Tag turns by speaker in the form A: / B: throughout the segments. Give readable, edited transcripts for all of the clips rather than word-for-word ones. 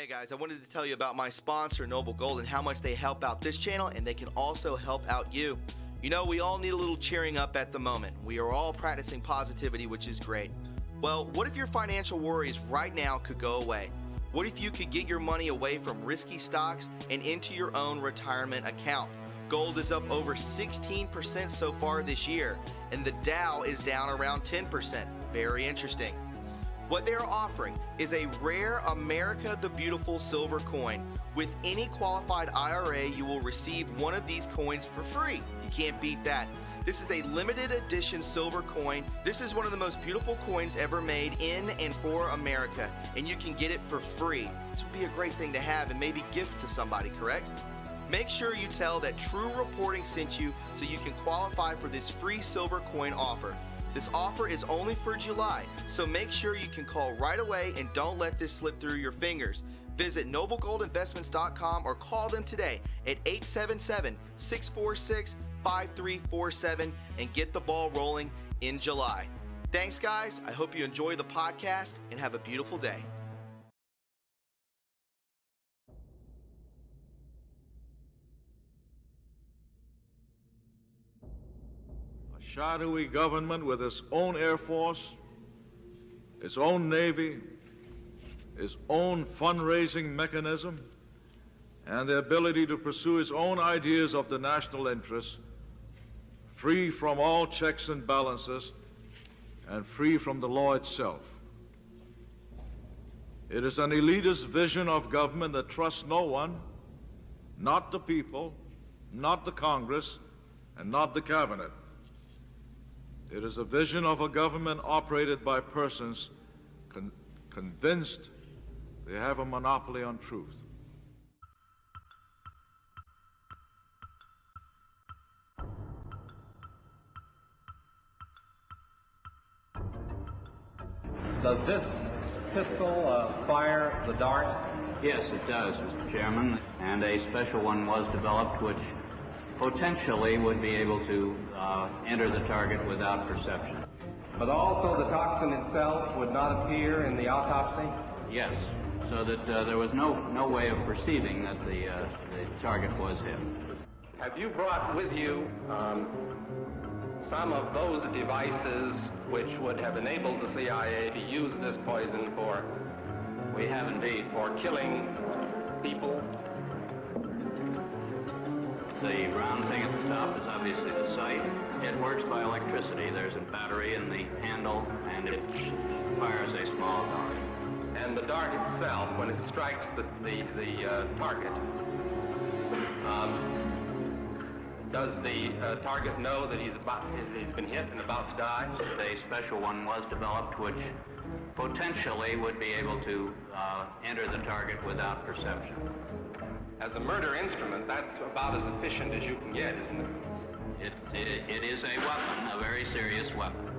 A: Hey guys, I wanted to tell you about my sponsor, Noble Gold, and how much they help out this channel, and they can also help out you. You know, we all need a little cheering up at the moment. We are all practicing positivity, which is great. Well, what if your financial worries right now could go away? What if you could get your money away from risky stocks and into your own retirement account? Gold is up over 16% so far this year, and the Dow is down around 10%. Very interesting. What they're offering is a rare America the Beautiful silver coin. With any qualified IRA, you will receive one of these coins for free. You can't beat that. This is a limited edition silver coin. This is one of the most beautiful coins ever made in and for America, and you can get it for free. This would be a great thing to have and maybe gift to somebody, correct? Make sure you tell that TRUreporting sent you so you can qualify for this free silver coin offer. This offer is only for July, so make sure you can call right away and don't let this slip through your fingers. Visit noblegoldinvestments.com or call them today at 877-646-5347 and get the ball rolling in July. Thanks, guys. I hope you enjoy the podcast and have a beautiful day.
B: Shadowy government with its own Air Force, its own Navy, its own fundraising mechanism, and the ability to pursue its own ideas of the national interest, free from all checks and balances, and free from the law itself. It is an elitist vision of government that trusts no one, not the people, not the Congress, and not the cabinet. It is a vision of a government operated by persons convinced they have a monopoly on truth.
C: Does this pistol fire the dart?
D: Yes, it does, Mr. Chairman, and a special one was developed which potentially would be able to enter the target without perception.
C: But also the toxin itself would not appear in the autopsy?
D: Yes, so that there was no way of perceiving that the target was him.
E: Have you brought with you some of those devices which would have enabled the CIA to use this poison for?
D: We have indeed.
E: For killing people?
D: The round thing at the top is obviously the sight. It works by electricity. There's a battery in the handle, and it fires a small dart.
E: And the dart itself, when it strikes the target, does the target know that he's been hit and about to die?
D: A special one was developed which potentially would be able to enter the target without perception.
E: As a murder instrument, that's about as efficient as you can get, isn't it?
D: It is a weapon, a very serious weapon.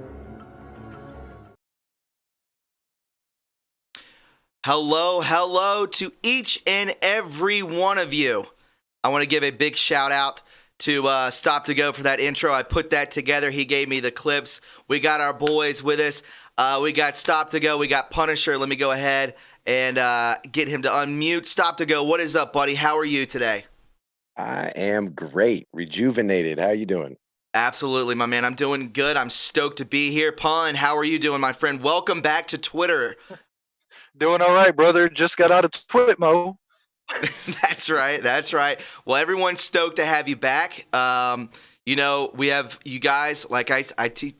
A: Hello to each and every one of you. I want to give a big shout out to Stop to Go for that intro. I put that together. He gave me the clips. We got our boys with us. We got Stop to Go. We got Punisher. Let me go ahead and get him to unmute. Stop to Go. What is up, buddy? How are you today?
F: I am great. Rejuvenated. How you doing?
A: Absolutely, my man. I'm doing good. I'm stoked to be here. Pun, how are you doing, my friend? Welcome back to Twitter.
G: Doing all right, brother. Just got out of Twitmo.
A: That's right. Well, everyone's stoked to have you back. You know, we have you guys, like I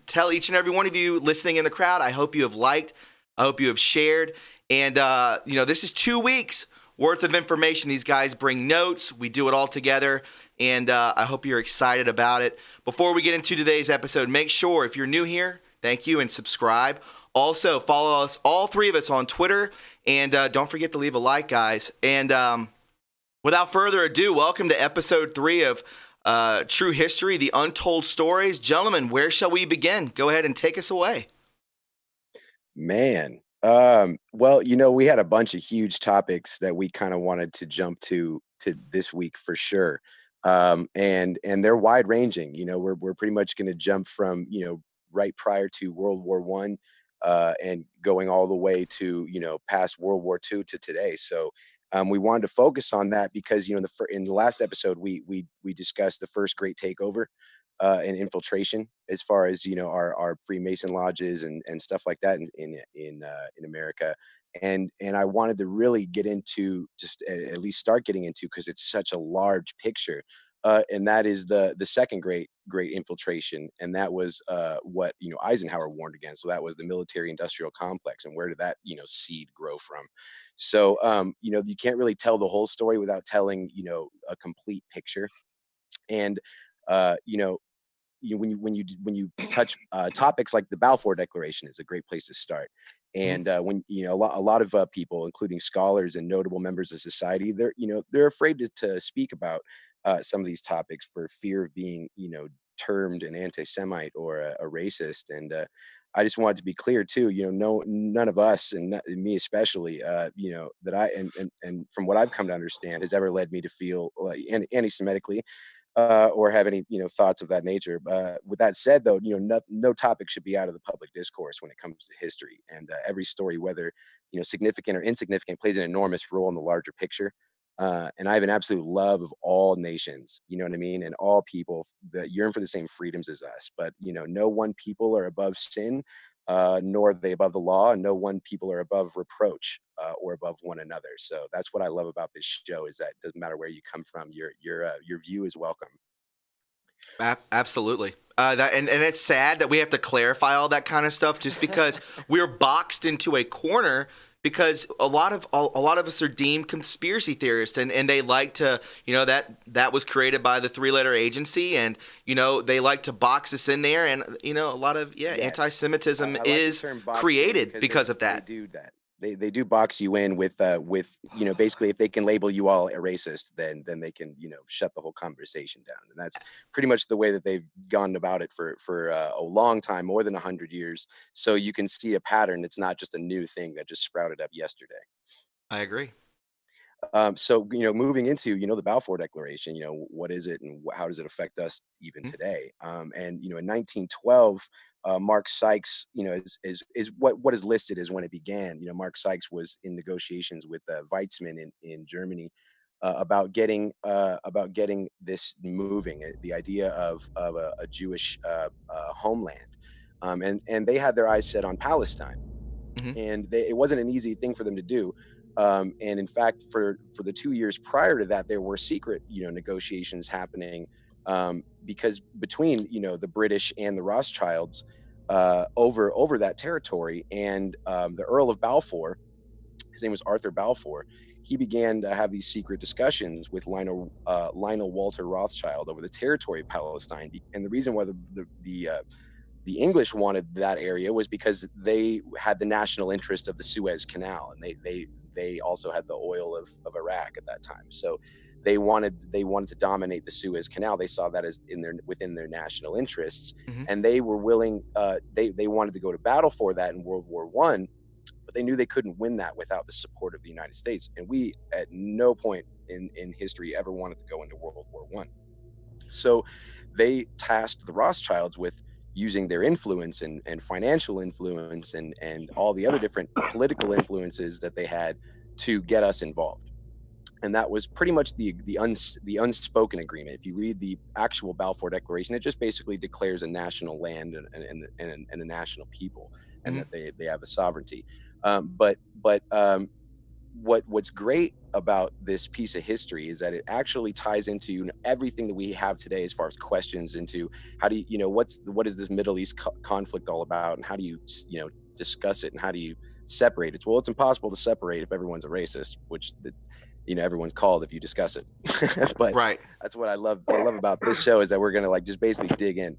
A: tell each and every one of you listening in the crowd, I hope you have liked, I hope you have shared. And, you know, this is 2 weeks worth of information. These guys bring notes. We do it all together. And I hope you're excited about it. Before we get into today's episode, make sure if you're new here, thank you, and subscribe. Also, follow us, all three of us, on Twitter. And don't forget to leave a like, guys. And without further ado, welcome to episode 3 of True History, the Untold Stories. Gentlemen, where shall we begin? Go ahead and take us away.
F: Man. Well, you know, we had a bunch of huge topics that we kind of wanted to jump to this week for sure. And they're wide ranging. You know, we're pretty much going to jump from, you know, right prior to World War I and going all the way to, you know, past World War II to today. So We wanted to focus on that because, you know, in the last episode, we discussed the first great takeover and infiltration, as far as, you know, our Freemason lodges and stuff like that in America. And I wanted to really get into, just at least start getting into, because it's such a large picture. And that is the second great infiltration, and that was what, you know, Eisenhower warned against. So that was the military industrial complex, and where did that, you know, seed grow from? So you know, you can't really tell the whole story without telling, you know, a complete picture. And you know, when you touch topics like the Balfour Declaration is a great place to start. And when, you know, a lot of people, including scholars and notable members of society, they're afraid to speak about some of these topics for fear of being, you know, termed an anti-Semite or a racist. And I just wanted to be clear too, you know, none of us, and me especially, you know, that and from what I've come to understand, has ever led me to feel like anti-Semitically or have any, you know, thoughts of that nature. With that said, though, you know, no topic should be out of the public discourse when it comes to history. And every story, whether, you know, significant or insignificant, plays an enormous role in the larger picture. And I have an absolute love of all nations, you know what I mean, and all people that yearn for the same freedoms as us. But, you know, no one people are above sin, nor are they above the law, and no one people are above reproach or above one another. So that's what I love about this show, is that it doesn't matter where you come from, your view is welcome.
A: Absolutely. And it's sad that we have to clarify all that kind of stuff just because we're boxed into a corner, because a lot of us are deemed conspiracy theorists, and they like to, you know, that was created by the three-letter agency, and, you know, they like to box us in there, and, you know, a lot of anti-Semitism
F: I like
A: is
F: the term box
A: created
F: in
A: because of that.
F: They do that. They do box you in with you know, basically, if they can label you all a racist, then they can, you know, shut the whole conversation down. And that's pretty much the way that they've gone about it for a long time, more than 100 years. So you can see a pattern. It's not just a new thing that just sprouted up yesterday.
A: I agree.
F: So, you know, moving into, you know, the Balfour Declaration, you know, what is it and how does it affect us even today? And, you know, in 1912, Mark Sykes, you know, is what is listed as when it began. You know, Mark Sykes was in negotiations with Weizmann in Germany about getting this moving, the idea of a Jewish homeland, and they had their eyes set on Palestine, and it wasn't an easy thing for them to do. And in fact, for the 2 years prior to that, there were secret, you know, negotiations happening, because between, you know, the British and the Rothschilds over that territory. And the Earl of Balfour, his name was Arthur Balfour, he began to have these secret discussions with Lionel Walter Rothschild over the territory of Palestine. And the reason why the English wanted that area was because they had the national interest of the Suez Canal, and they also had the oil of Iraq at that time. So they wanted to dominate the Suez Canal. They saw that as within their national interests, and they were willing. They wanted to go to battle for that in World War I, but they knew they couldn't win that without the support of the United States. And we, at no point in history, ever wanted to go into World War I. So they tasked the Rothschilds with using their influence and financial influence and all the other different political influences that they had to get us involved. And that was pretty much the unspoken agreement. If you read the actual Balfour Declaration, it just basically declares a national land and a national people, and that they have a sovereignty. What's great about this piece of history is that it actually ties into everything that we have today, as far as questions into how do you, what is this Middle East conflict all about, and how do you discuss it, and how do you separate it? Well, it's impossible to separate if everyone's a racist, which everyone's called if you discuss it. But
A: right.
F: That's what I love about this show, is that we're gonna just basically dig in.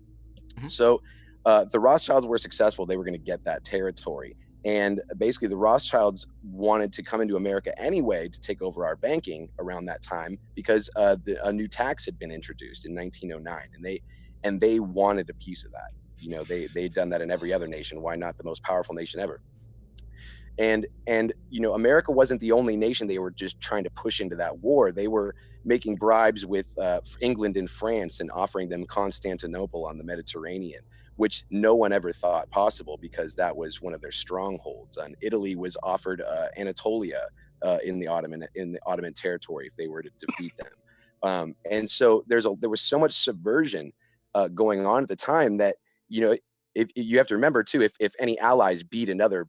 F: So the Rothschilds were successful. They were going to get that territory. And basically the Rothschilds wanted to come into America anyway to take over our banking around that time, because a new tax had been introduced in 1909, and they wanted a piece of that. They'd done that in every other nation. Why not the most powerful nation ever? And America wasn't the only nation they were just trying to push into that war. They were making bribes with England and France and offering them Constantinople on the Mediterranean, which no one ever thought possible, because that was one of their strongholds. And Italy was offered Anatolia, in the Ottoman territory if they were to defeat them. And so there was so much subversion going on at the time that, you know, if you have to remember too, if any allies beat another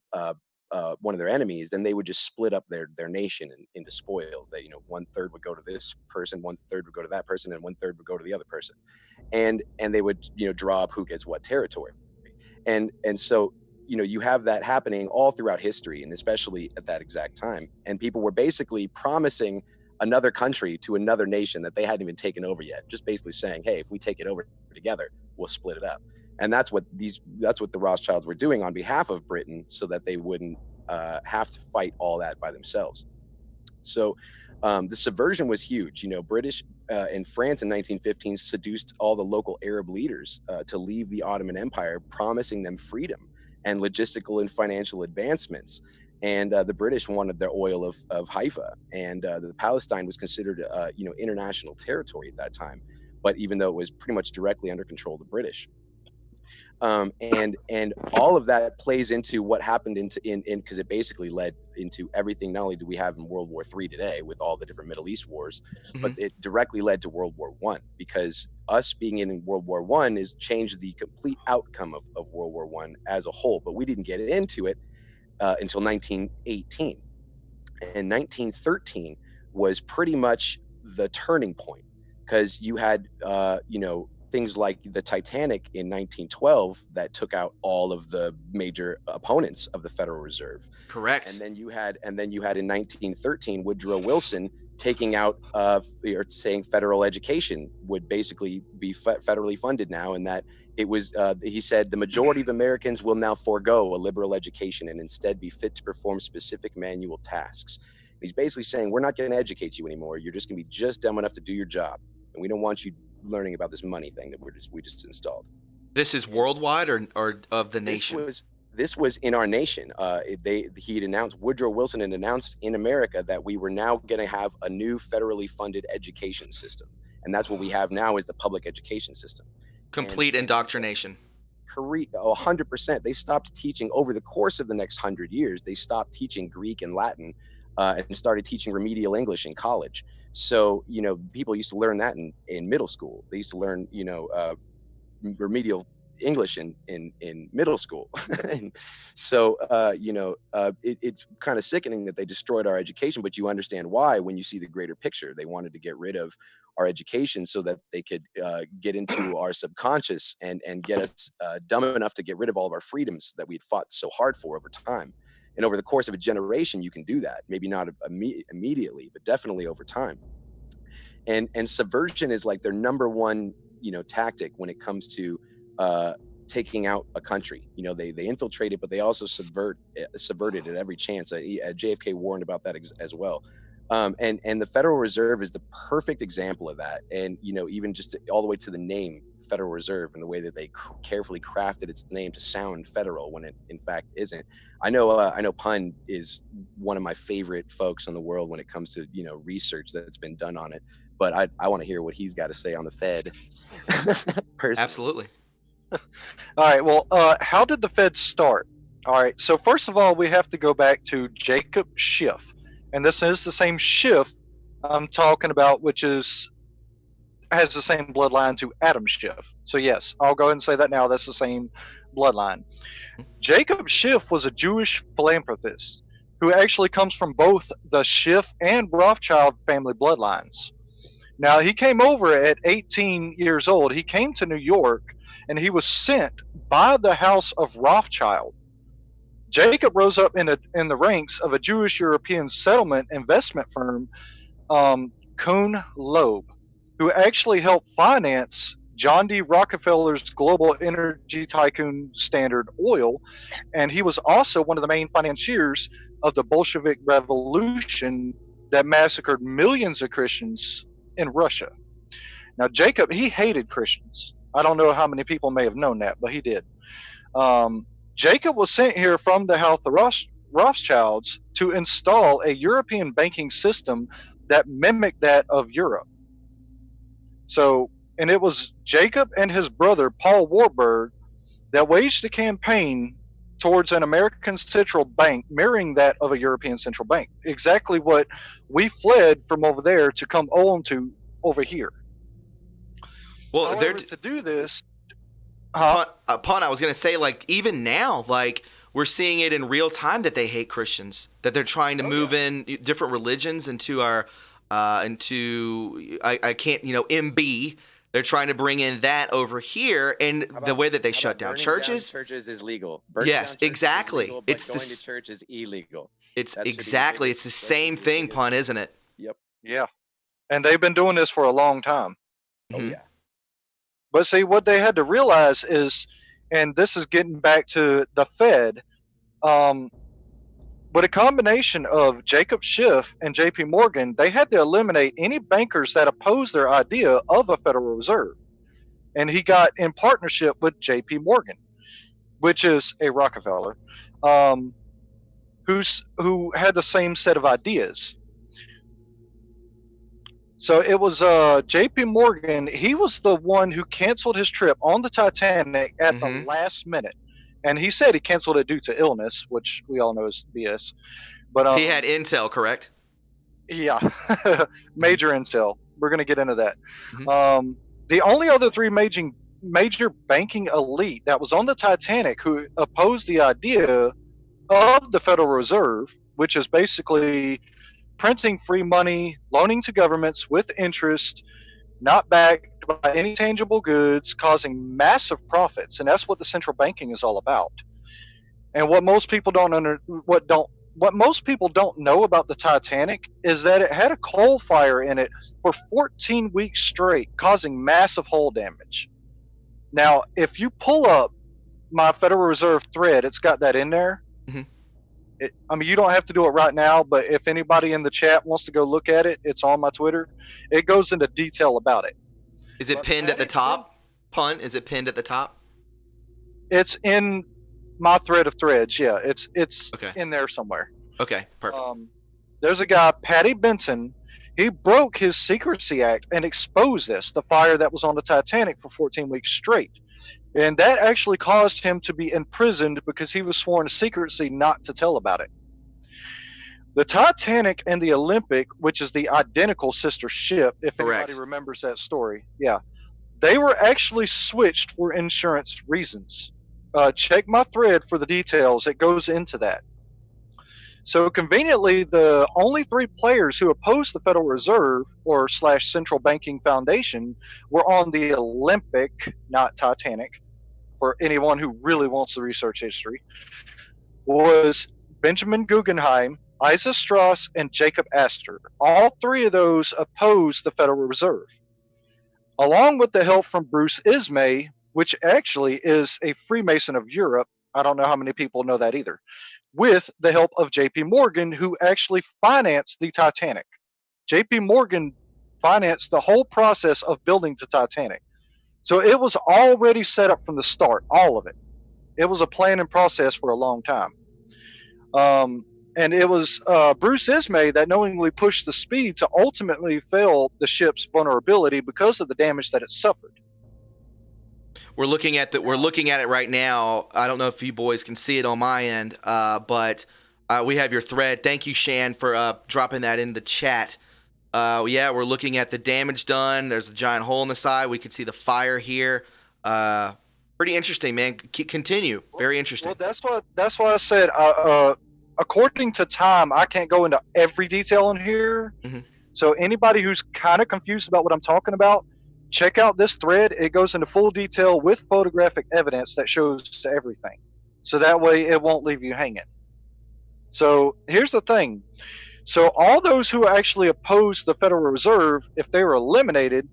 F: one of their enemies, then they would just split up their nation into spoils. That, you know, 1/3 would go to this person, 1/3 would go to that person, and 1/3 would go to the other person, and they would, you know, draw up who gets what territory, and so, you know, you have that happening all throughout history, and especially at that exact time. And people were basically promising another country to another nation that they hadn't even taken over yet, just basically saying, hey, if we take it over together, we'll split it up. And that's what the Rothschilds were doing on behalf of Britain, so that they wouldn't have to fight all that by themselves. So the subversion was huge. You know, British and France in 1915 seduced all the local Arab leaders to leave the Ottoman Empire, promising them freedom and logistical and financial advancements. And the British wanted their oil of Haifa, and the Palestine was considered, you know, international territory at that time. But even though it was pretty much directly under control of the British. And all of that plays into what happened because it basically led into everything. Not only do we have in World War III today with all the different Middle East wars, but it directly led to World War I, because us being in World War I has changed the complete outcome of World War I as a whole. But we didn't get into it until 1918, and 1913 was pretty much the turning point, because you had you know, things like the Titanic in 1912 that took out all of the major opponents of the Federal Reserve.
A: Correct.
F: And then you had in 1913 Woodrow Wilson taking out or saying federal education would basically be federally funded now, and that it was he said the majority of Americans will now forego a liberal education and instead be fit to perform specific manual tasks. He's basically saying, we're not going to educate you anymore. You're just going to be just dumb enough to do your job, and we don't want you learning about this money thing that we just installed.
A: This is worldwide or of the nation?
F: This was in our nation. Woodrow Wilson had announced in America that we were now going to have a new federally funded education system, and that's what we have now, is the public education system.
A: Complete indoctrination.
F: 100%. They stopped teaching over the course of the next 100 years. They stopped teaching Greek and Latin and started teaching remedial English in college. So, you know, people used to learn that in middle school. They used to learn, you know, remedial English in middle school. And so, you know, it's kind of sickening that they destroyed our education, but you understand why when you see the greater picture. They wanted to get rid of our education so that they could get into our subconscious and get us dumb enough to get rid of all of our freedoms that we'd fought so hard for over time. And over the course of a generation, you can do that. Maybe not immediately, but definitely over time. And subversion is like their number one, you know, tactic when it comes to taking out a country. You know, they infiltrate it, but they also subvert it at every chance. JFK warned about that as well. And the Federal Reserve is the perfect example of that. And, you know, even just all the way to the name Federal Reserve and the way that they carefully crafted its name to sound federal when it in fact isn't. I know Pun is one of my favorite folks in the world when it comes to, you know, research that's been done on it, but I want to hear what he's got to say on the Fed.
A: Absolutely.
G: All right. Well, how did the Fed start? All right. So first of all, we have to go back to Jacob Schiff, and this is the same Schiff I'm talking about, which has the same bloodline to Adam Schiff. So yes, I'll go ahead and say that now. That's the same bloodline. Jacob Schiff was a Jewish philanthropist who actually comes from both the Schiff and Rothschild family bloodlines. Now, he came over at 18 years old. He came to New York, and he was sent by the House of Rothschild. Jacob rose up in the ranks of a Jewish European settlement investment firm, Kuhn Loeb, who actually helped finance John D. Rockefeller's global energy tycoon Standard Oil, and he was also one of the main financiers of the Bolshevik Revolution that massacred millions of Christians in Russia. Now, Jacob, he hated Christians. I don't know how many people may have known that, but he did. Jacob was sent here from the House of Rothschilds to install a European banking system that mimicked that of Europe. So, and it was Jacob and his brother, Paul Warburg, that waged a campaign towards an American central bank mirroring that of a European central bank. Exactly what we fled from over there to come on to over here.
A: Well,
G: However, to do this,
A: Pun, I was gonna say, like, even now, like, we're seeing it in real time that they hate Christians, that they're trying to move in different religions into our I can't, MB. They're trying to bring in that over here, and the way that they shut down churches.
F: Churches is legal.
A: Yes, exactly.
F: Legal, but going to church is illegal.
A: It's exactly. It's the same thing, Pun, isn't it?
F: Yep.
G: Yeah, and they've been doing this for a long time.
F: Oh yeah.
G: But see, what they had to realize is, and this is getting back to the Fed, but a combination of Jacob Schiff and J.P. Morgan, they had to eliminate any bankers that opposed their idea of a Federal Reserve. And he got in partnership with J.P. Morgan, which is a Rockefeller, who had the same set of ideas. So it was J.P. Morgan. He was the one who canceled his trip on the Titanic at the last minute. And he said he canceled it due to illness, which we all know is BS. But
A: he had intel, correct?
G: Yeah, major intel. We're going to get into that. The only other three major banking elite that was on the Titanic who opposed the idea of the Federal Reserve, which is basically printing free money, loaning to governments with interest, not backed by any tangible goods, causing massive profits, and that's what the central banking is all about. And what most people don't know about the Titanic is that it had a coal fire in it for 14 weeks straight, causing massive hull damage. Now, if you pull up my Federal Reserve thread, it's got that in there. You don't have to do it right now, but if anybody in the chat wants to go look at it, it's on my Twitter. It goes into detail about it.
A: Is it pinned at the top? Pun, is it pinned at the top?
G: It's in my thread of threads, yeah. It's in there somewhere.
A: Okay, perfect.
G: There's a guy, Patty Benson. He broke his Secrecy Act and exposed the fire that was on the Titanic for 14 weeks straight. And that actually caused him to be imprisoned because he was sworn to secrecy not to tell about it. The Titanic and the Olympic, which is the identical sister ship, if anybody remembers that story, they were actually switched for insurance reasons. Check my thread for the details. It goes into that. So conveniently, the only three players who opposed the Federal Reserve or / Central Banking Foundation were on the Olympic, not Titanic, for anyone who really wants to research history, was Benjamin Guggenheim, Isa Strauss, and Jacob Astor. All three of those opposed the Federal Reserve, along with the help from Bruce Ismay, which actually is a Freemason of Europe. I don't know how many people know that either. With the help of J.P. Morgan, who actually financed the Titanic. J.P. Morgan financed the whole process of building the Titanic. So it was already set up from the start, all of it. It was a plan and process for a long time. And it was Bruce Ismay that knowingly pushed the speed to ultimately fail the ship's vulnerability because of the damage that it suffered.
A: We're looking at it right now. I don't know if you boys can see it on my end, but we have your thread. Thank you, Shan, for dropping that in the chat. We're looking at the damage done. There's a giant hole in the side. We can see the fire here. Pretty interesting, man. Continue. Very interesting.
G: Well, that's why I said, according to time, I can't go into every detail in here. So anybody who's kind of confused about what I'm talking about, check out this thread. It goes into full detail with photographic evidence that shows everything. So that way it won't leave you hanging. So here's the thing. So all those who actually opposed the Federal Reserve, if they were eliminated,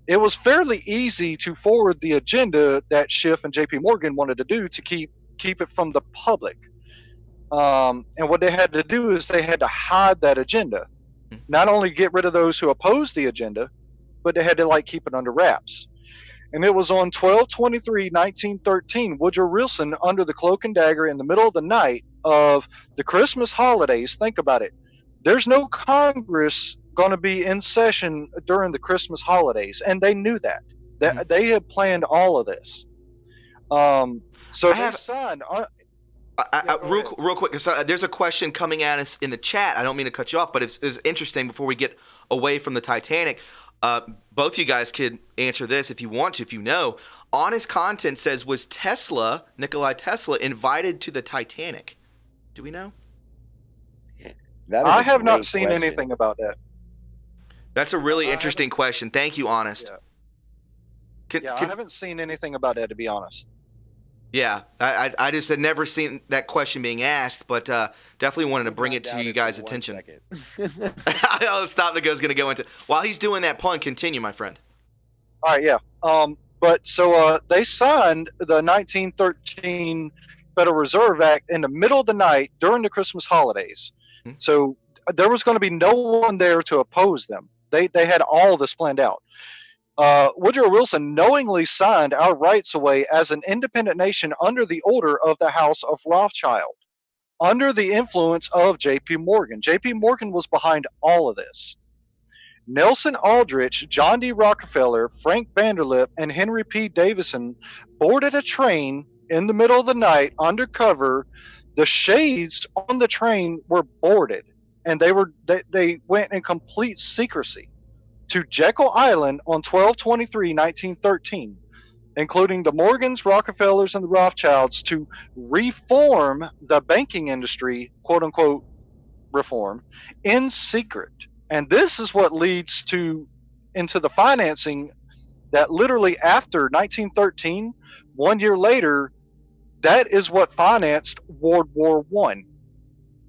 G: it was fairly easy to forward the agenda that Schiff and J.P. Morgan wanted to do to keep it from the public. And what they had to do is they had to hide that agenda. Not only get rid of those who opposed the agenda, but they had to keep it under wraps. And it was on 12/23/1913, Woodrow Wilson, under the cloak and dagger in the middle of the night of the Christmas holidays. Think about it. There's no Congress going to be in session during the Christmas holidays, and they knew that. They had planned all of this. So they signed.
A: Real quick, 'cause, there's a question coming at us in the chat. I don't mean to cut you off, but it's interesting before we get away from the Titanic. Both you guys could answer this if you want to, if you know. Honest Content says, was Nikolai Tesla, invited to the Titanic? Do we know?
G: I have not seen anything about that.
A: That's a really interesting question. Thank you, Honest.
G: I haven't seen anything about that, to be honest.
A: Yeah, I just had never seen that question being asked, but definitely wanted to bring it to you guys' attention. Oh, Stop the Go's going to go into. While he's doing that pun, continue, my friend.
G: All right, yeah. But so they signed the 1913 Federal Reserve Act in the middle of the night during the Christmas holidays. Mm-hmm. So there was going to be no one there to oppose them. They had all this planned out. Woodrow Wilson knowingly signed our rights away as an independent nation under the order of the House of Rothschild, under the influence of J.P. Morgan. J.P. Morgan was behind all of this. Nelson Aldrich, John D. Rockefeller, Frank Vanderlip, and Henry P. Davison boarded a train in the middle of the night undercover. The shades on the train were boarded, and they went in complete secrecy to Jekyll Island on 12/23/1913, including the Morgans, Rockefellers, and the Rothschilds, to reform the banking industry, quote unquote, reform, in secret. And this is what leads into the financing that literally after 1913, 1 year later, that is what financed World War I.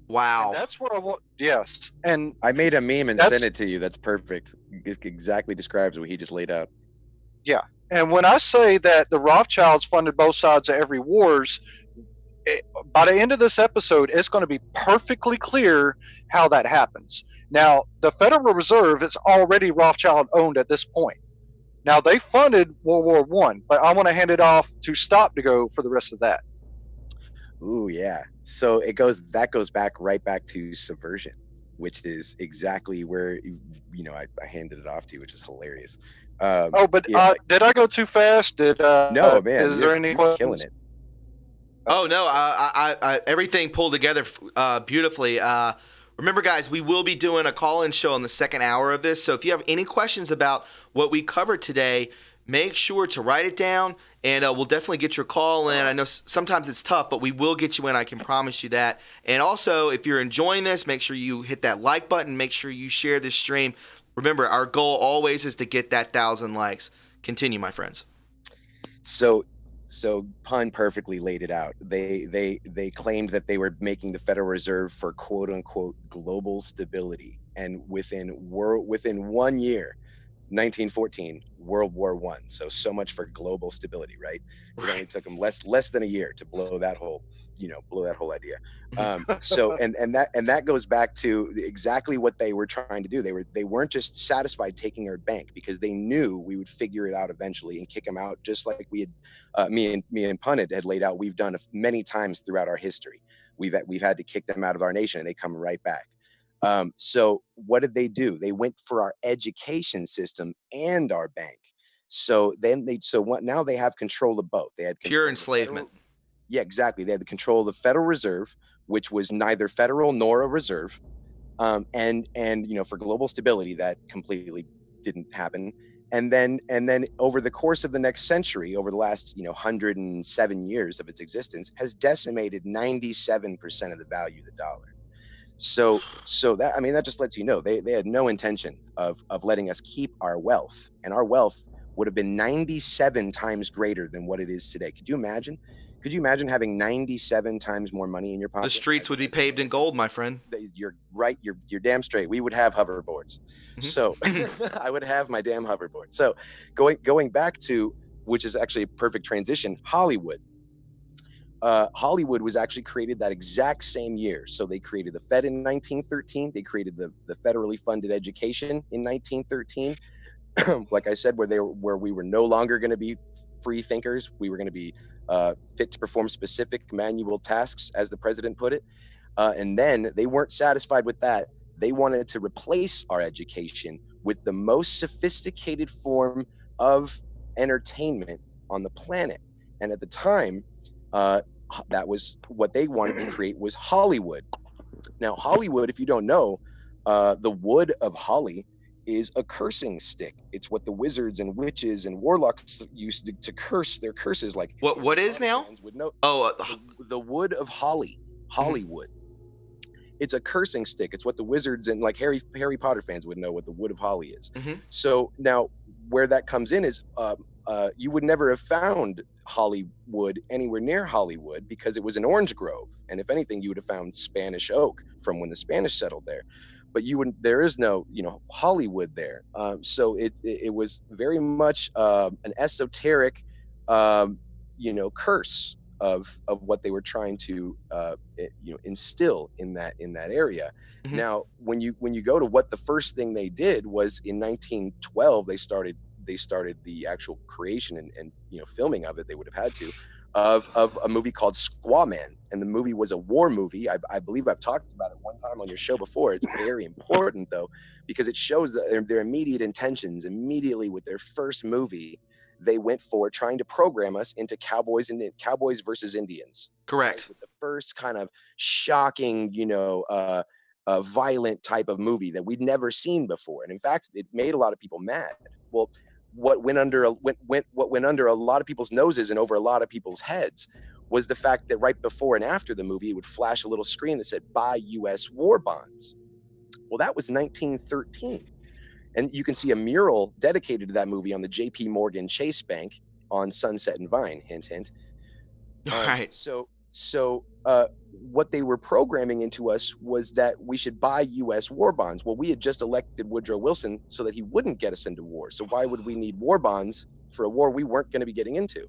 A: Wow.
G: And that's what I want. Yes. And
F: I made a meme and sent it to you. That's perfect. It exactly describes what he just laid out.
G: Yeah. And when I say that the Rothschilds funded both sides of every wars, by the end of this episode, it's going to be perfectly clear how that happens. Now, the Federal Reserve is already Rothschild owned at this point. Now, they funded World War I, but I want to hand it off to Stop to go for the rest of that.
F: Ooh, yeah. So that goes back right back to subversion, which is exactly where I handed it off to you, which is hilarious.
G: Did I go too fast?
F: No, man.
G: Is there any questions?
F: Killing it.
A: Oh no, I everything pulled together beautifully. Remember, guys, we will be doing a call-in show in the second hour of this. So if you have any questions about what we covered today, make sure to write it down, and we'll definitely get your call in. I know sometimes it's tough, but we will get you in. I can promise you that. And also, if you're enjoying this, make sure you hit that like button. Make sure you share this stream. Remember, our goal always is to get that 1,000 likes. Continue, my friends.
F: So Pun perfectly laid it out. They claimed that they were making the Federal Reserve for quote unquote global stability, and within 1 year, 1914, World War I. So much for global stability, right? It only took them less than a year to blow that whole idea. And that goes back to exactly what they were trying to do. They weren't just satisfied taking our bank, because they knew we would figure it out eventually and kick them out, just like we had me and Punit had laid out. We've done many times throughout our history. We've had to kick them out of our nation, and they come right back. So what did they do? They went for our education system and our bank. So now they have control of both. They had
A: pure enslavement.
F: Yeah, exactly. They had the control of the Federal Reserve, which was neither federal nor a reserve. And for global stability, that completely didn't happen. And then over the course of the next century, over the last 107 years of its existence, has decimated 97% of the value of the dollar. So that just lets you know they had no intention of letting us keep our wealth, and our wealth would have been 97 times greater than what it is today. Could you imagine? Could you imagine having 97 times more money in your pocket?
A: The streets would be paved in gold, my friend.
F: You're right. You're damn straight. We would have hoverboards. Mm-hmm. So I would have my damn hoverboard. So going back to, which is actually a perfect transition, Hollywood. Hollywood was actually created that exact same year. So they created the Fed in 1913. They created the federally funded education in 1913. Like I said, where we were no longer going to be free thinkers. We were going to be fit to perform specific manual tasks, as the president put it. And then they weren't satisfied with that. They wanted to replace our education with the most sophisticated form of entertainment on the planet. And at the time, what they wanted to create was Hollywood. Now, Hollywood, if you don't know, the wood of holly is a cursing stick. It's what the wizards and witches and warlocks used to curse their curses. Like
A: what is now?
F: Would know.
A: Oh,
F: the wood of holly, Hollywood. It's a cursing stick. It's what the wizards and like Harry Potter fans would know what the wood of holly is. So now where that comes in is you would never have found Hollywood anywhere near Hollywood because it was an orange grove. And if anything, you would have found Spanish oak from when the Spanish settled there. But there is no, Hollywood there. So it was very much an esoteric, curse of what they were trying to, instill in that area. Now, when you go to what the first thing they did was in 1912, they started the actual creation and filming of it. They would have had to of a movie called Squaw Man, and the movie was a war movie. I believe I've talked about it one time on your show before. It's very important though, because it shows their immediate intentions. Immediately with their first movie, they went for trying to program us into cowboys versus Indians.
A: Correct.
F: Right? With the first kind of shocking, violent type of movie that we'd never seen before, and in fact, it made a lot of people mad. Well, what went under a lot of people's noses and over a lot of people's heads was the fact that right before and after the movie, it would flash a little screen that said "Buy U.S. war bonds." Well, that was 1913, and you can see a mural dedicated to that movie on the J.P. Morgan Chase Bank on Sunset and Vine. Hint, hint.
A: All right.
F: So what they were programming into us was that we should buy U.S. war bonds. Well, we had just elected Woodrow Wilson so that he wouldn't get us into war. So why would we need war bonds for a war we weren't going to be getting into?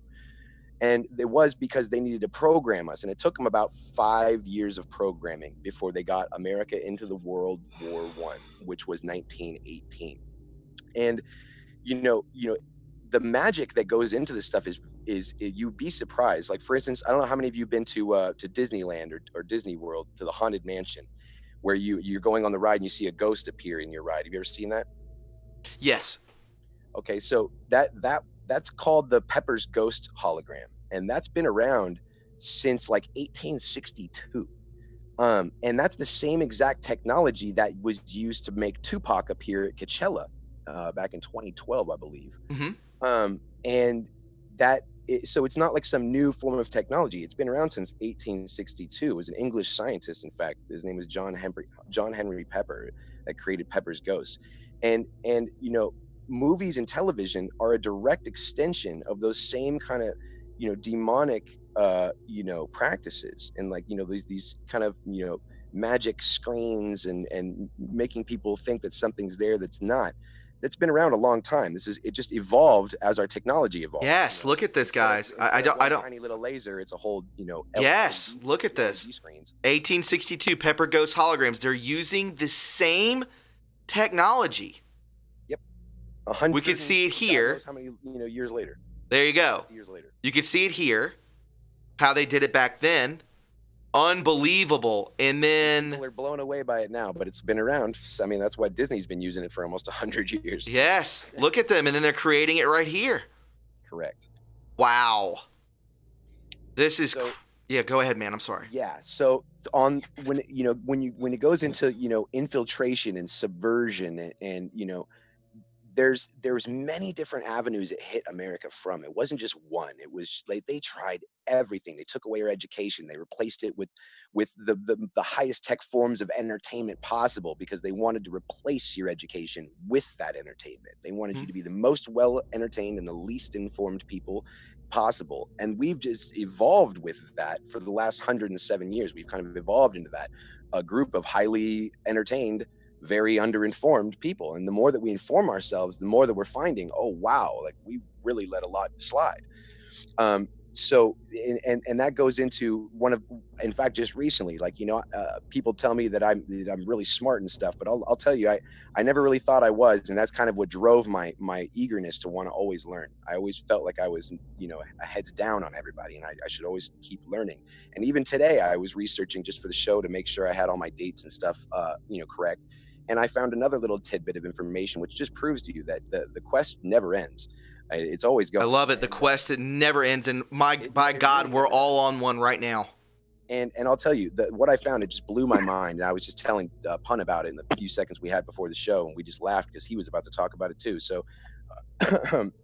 F: And it was because they needed to program us. And it took them about 5 years of programming before they got America into the World War I, which was 1918. And, the magic that goes into this stuff is you'd be surprised. Like, for instance, I don't know how many of you have been to Disneyland or Disney World, to the Haunted Mansion, where you're going on the ride and you see a ghost appear in your ride. Have you ever seen that?
A: Yes.
F: Okay, so that's called the Pepper's Ghost hologram, and that's been around since like 1862. And that's the same exact technology that was used to make Tupac appear at Coachella back in 2012, I believe. And so it's not like some new form of technology. It's been around since 1862. It was an English scientist, in fact. His name was John Henry Pepper, that created Pepper's Ghost. And movies and television are a direct extension of those same kind of demonic practices, and like these kind of magic screens and making people think that something's there that's not. That's been around a long time. It just evolved as our technology evolved.
A: Yes, look at this, guys. I don't
F: tiny little laser. It's a whole
A: Yes,
F: LED,
A: look at this.
F: LED screens.
A: 1862 Pepper Ghost holograms. They're using the same technology.
F: Yep.
A: We could see it here.
F: How many years later?
A: There you go.
F: Years later.
A: You could see it here. How they did it back then. Unbelievable. And then
F: people are blown away by it now, but it's been around. I mean, that's why Disney's been using it for almost 100 years.
A: Yes, look at them, and then they're creating it right here.
F: Correct.
A: Wow. This is yeah, go ahead, man. I'm sorry.
F: Yeah. So when it goes into infiltration and subversion and there's many different avenues it hit America from. It wasn't just one. It was like they tried everything. They took away our education. They replaced it with the highest tech forms of entertainment possible, because they wanted to replace your education with that entertainment. They wanted you to be the most well entertained and the least informed people possible. And we've just evolved with that for the last 107 years. We've kind of evolved into that, a group of highly entertained, very underinformed people. And the more that we inform ourselves, the more that we're finding, oh wow, like we really let a lot slide. So that goes into in fact, just recently, like people tell me that I'm really smart and stuff, but I'll tell you, I never really thought I was, and that's kind of what drove my eagerness to want to always learn. I always felt like I was a heads down on everybody, and I should always keep learning. And even today, I was researching just for the show to make sure I had all my dates and stuff correct. And I found another little tidbit of information which just proves to you that the quest never ends. It's always going.
A: I love it. The quest, it never ends. And by God, we're all on one right now.
F: And I'll tell you that what I found, it just blew my mind. And I was just telling Pun about it in the few seconds we had before the show, and we just laughed because he was about to talk about it too. So,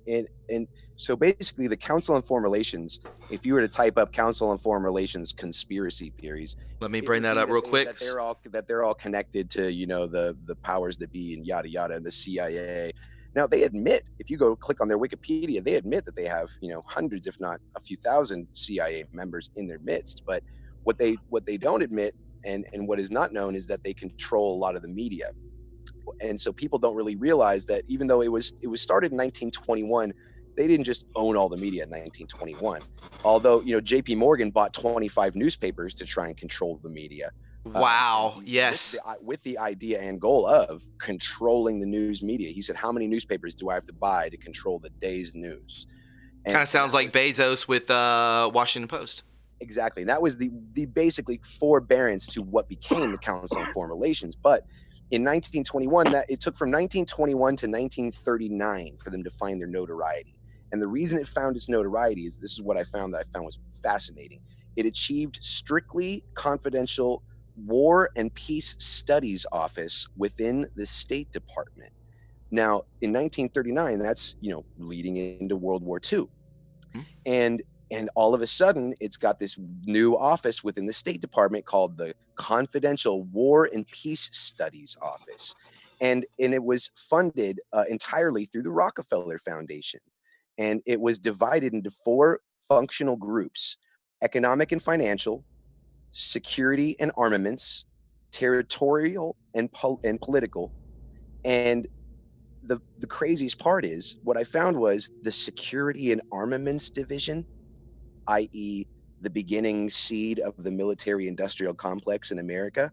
F: and so basically, the Council on Foreign Relations. If you were to type up Council on Foreign Relations conspiracy theories,
A: let me bring that up real quick.
F: That they're all connected to the powers that be and yada yada, and the CIA. Now they admit, if you go click on their Wikipedia, they admit that they have hundreds, if not a few thousand CIA members in their midst, but what they don't admit and what is not known is that they control a lot of the media. And so people don't really realize that even though it was started in 1921, they didn't just own all the media in 1921. Although, JP Morgan bought 25 newspapers to try and control the media.
A: Wow. Yes.
F: With the idea and goal of controlling the news media. He said, how many newspapers do I have to buy to control the day's news?
A: Kind of sounds like Bezos with Washington Post.
F: Exactly. And that was the basically forbearance to what became the Council on Foreign Relations. But in 1921, that it took from 1921 to 1939 for them to find their notoriety. And the reason it found its notoriety is, this is what I found was fascinating. It achieved strictly confidential War and Peace Studies Office within the State Department. Now, in 1939, that's, leading into World War II. And all of a sudden, it's got this new office within the State Department called the Confidential War and Peace Studies Office. And it was funded entirely through the Rockefeller Foundation. And it was divided into 4 functional groups: economic and financial, security and armaments, territorial and political. And the craziest part is, what I found was the security and armaments division, i.e. the beginning seed of the military industrial complex in America,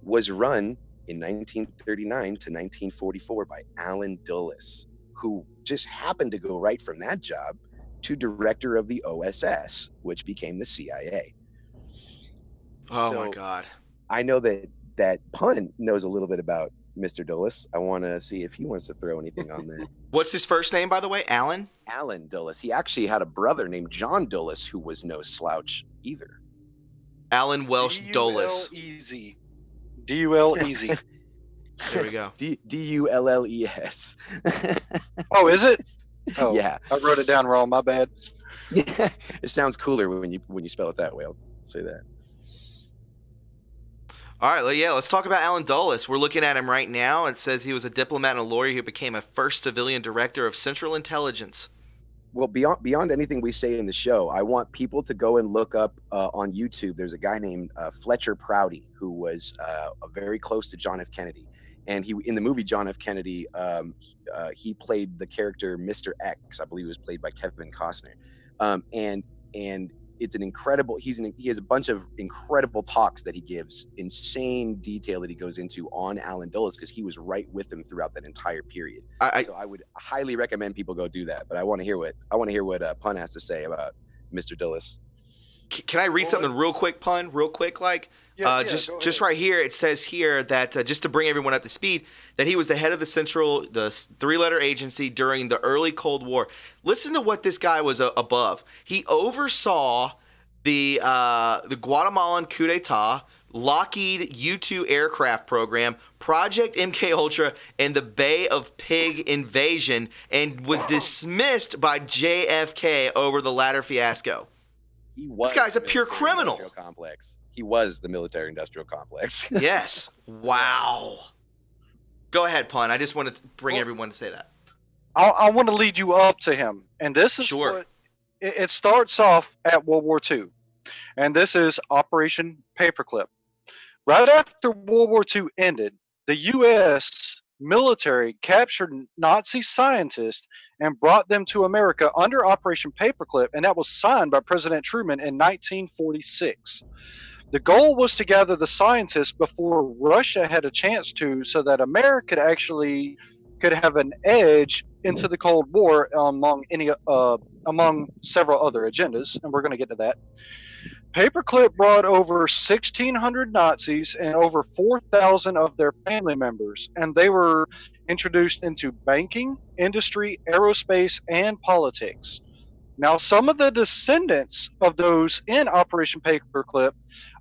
F: was run in 1939 to 1944 by Allen Dulles, who just happened to go right from that job to director of the OSS, which became the CIA.
A: Oh my God.
F: I know that Pun knows a little bit about Mr. Dulles. I want to see if he wants to throw anything on that.
A: What's his first name, by the way? Allen?
F: Allen Dulles. He actually had a brother named John Dulles who was no slouch either.
A: Allen Welsh Dulles.
G: D-U-L-E-Z. D-U-L-E-Z.
A: There we go.
F: D-U-L-L-E-S.
G: Oh, is it? Oh,
F: yeah.
G: I wrote it down wrong. My bad.
F: Yeah, it sounds cooler when you spell it that way. I'll say that.
A: All right, let's talk about Allen Dulles. We're looking at him right now. It says he was a diplomat and a lawyer who became a first civilian director of Central Intelligence.
F: Well, beyond anything we say in the show, I want people to go and look up on YouTube. There's a guy named Fletcher Prouty who was very close to John F. Kennedy. And he, in the movie John F. Kennedy, he played the character Mr. X. I believe it was played by Kevin Costner. And it's an incredible. He has a bunch of incredible talks that he gives, insane detail that he goes into on Allen Dulles, because he was right with him throughout that entire period. So I would highly recommend people go do that. But I want to hear what Pun has to say about Mr. Dulles.
A: Can I read something real quick, Pun? Real quick, just right here. It says here that just to bring everyone up to speed, that he was the head of the 3-letter agency during the early Cold War. Listen to what this guy was above. He oversaw the Guatemalan coup d'état, Lockheed U-2 aircraft program, Project MK Ultra, and the Bay of Pig invasion, and was dismissed by JFK over the latter fiasco. This guy's a pure criminal.
F: He was the military-industrial complex.
A: Yes. Wow. Go ahead, Pun. I just want to bring everyone to say that.
G: I want to lead you up to him. And this is
A: sure.
G: It starts off at World War II. And this is Operation Paperclip. Right after World War II ended, the U.S. military captured Nazi scientists and brought them to America under Operation Paperclip, and that was signed by President Truman in 1946. The goal was to gather the scientists before Russia had a chance to, so that America could have an edge into the Cold War among several other agendas, and we're going to get to that. Paperclip brought over 1,600 Nazis and over 4,000 of their family members, and they were introduced into banking, industry, aerospace, and politics. Now, some of the descendants of those in Operation Paperclip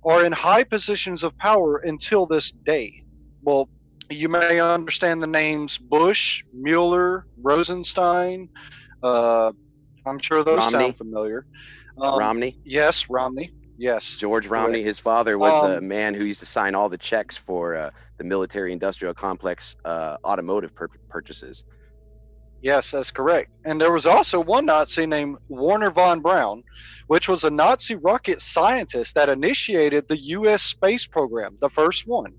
G: are in high positions of power until this day. Well, you may understand the names Bush, Mueller, Rosenstein. Uh, I'm sure those
F: Romney.
G: sound familiar.
F: Romney.
G: Yes, Romney. Yes.
F: George Romney.
G: Correct.
F: His father was the
G: Um,
F: man who used to sign all the checks for the military-industrial complex automotive purchases.
G: Yes, that's correct. And there was also one Nazi named Warner von Braun, which was a Nazi rocket scientist that initiated the U.S. space program, the first one,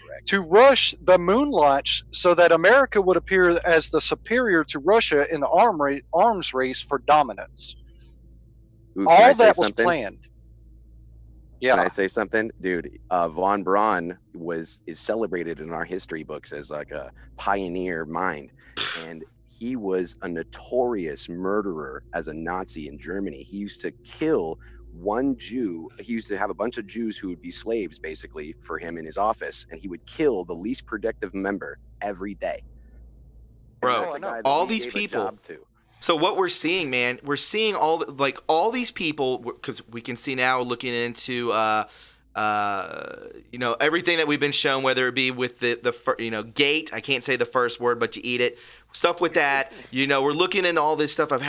F: Correct.
G: to rush the moon launch so that America would appear as the superior to Russia in the arms race for dominance.
F: Ooh, can I
G: All
F: say
G: that was
F: something?
G: planned.
F: Can
G: Yeah.
F: I say something, dude? Von Braun is celebrated in our history books as like a pioneer mind, and he was a notorious murderer as a Nazi in Germany. He used to kill one Jew. He used to have a bunch of Jews who would be slaves, basically, for him in his office, and he would kill the least productive member every day. And
A: Bro,
F: that's a guy that
A: all
F: we
A: these
F: gave a
A: people.
F: job to.
A: So what we're seeing, man, we're seeing all these people, because we can see now looking into everything that we've been shown, whether it be with the gate. I can't say the first word, but you eat it. Stuff with that. We're looking into all this stuff of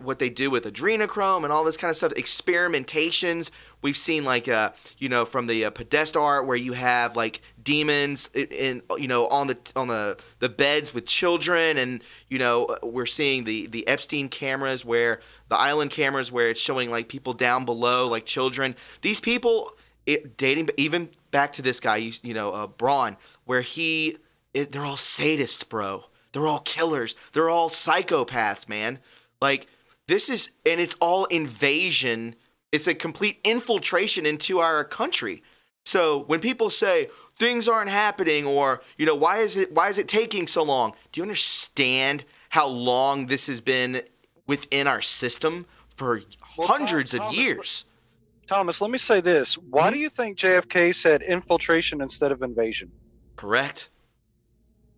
A: what they do with adrenochrome and all this kind of stuff. Experimentations. We've seen from the Podesta art where you have like demons on the beds with children, and we're seeing the Epstein cameras where the island cameras where it's showing like people down below like children. These people dating even back to this guy, Braun, where they're all sadists, bro. They're all killers. They're all psychopaths, man. Like this is, and it's all invasion. It's a complete infiltration into our country. So when people say things aren't happening, or why is it taking so long? Do you understand how long this has been within our system for hundreds of years?
G: Thomas, let me say this. Why do you think JFK said infiltration instead of invasion?
A: Correct.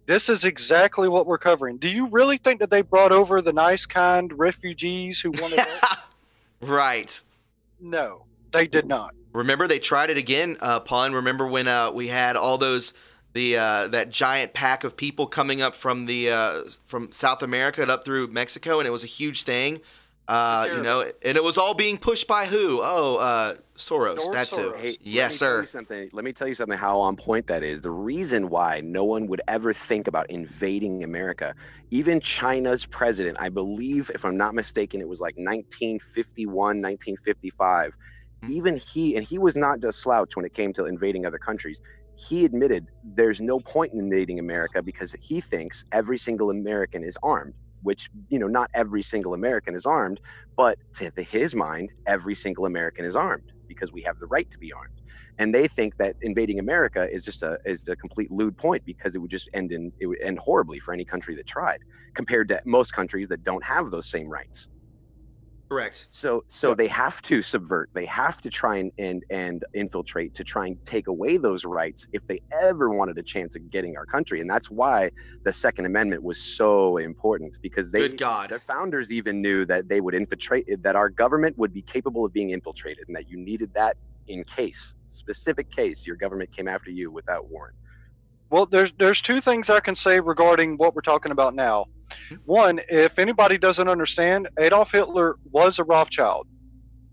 G: This is exactly what we're covering. Do you really think that they brought over the nice, kind refugees who wanted us?
A: Right.
G: No, they did not.
A: Remember, they tried it again, Pun. Remember when we had all those that giant pack of people coming up from from South America and up through Mexico, and it was a huge thing. And it was all being pushed by who? Oh, Soros.
G: George
A: That's
G: Soros.
A: who.
F: Hey,
A: Yes, sir.
F: Let me tell you something how on point that is. The reason why no one would ever think about invading America, even China's president, I believe, if I'm not mistaken, it was like 1951, 1955. Even he was not just slouch when it came to invading other countries. He admitted there's no point in invading America because he thinks every single American is armed. Which, not every single American is armed, but to his mind, every single American is armed because we have the right to be armed. And they think that invading America is just a complete lewd point because it would just end horribly for any country that tried, compared to most countries that don't have those same rights.
A: Correct.
F: So they have to subvert. They have to try and infiltrate to try and take away those rights if they ever wanted a chance of getting our country. And that's why the Second Amendment was so important, because
A: Good God.
F: their founders even knew that they would infiltrate, that our government would be capable of being infiltrated, and that you needed that in specific case your government came after you without warrant.
G: Well, there's two things I can say regarding what we're talking about now. One, if anybody doesn't understand, Adolf Hitler was a Rothschild.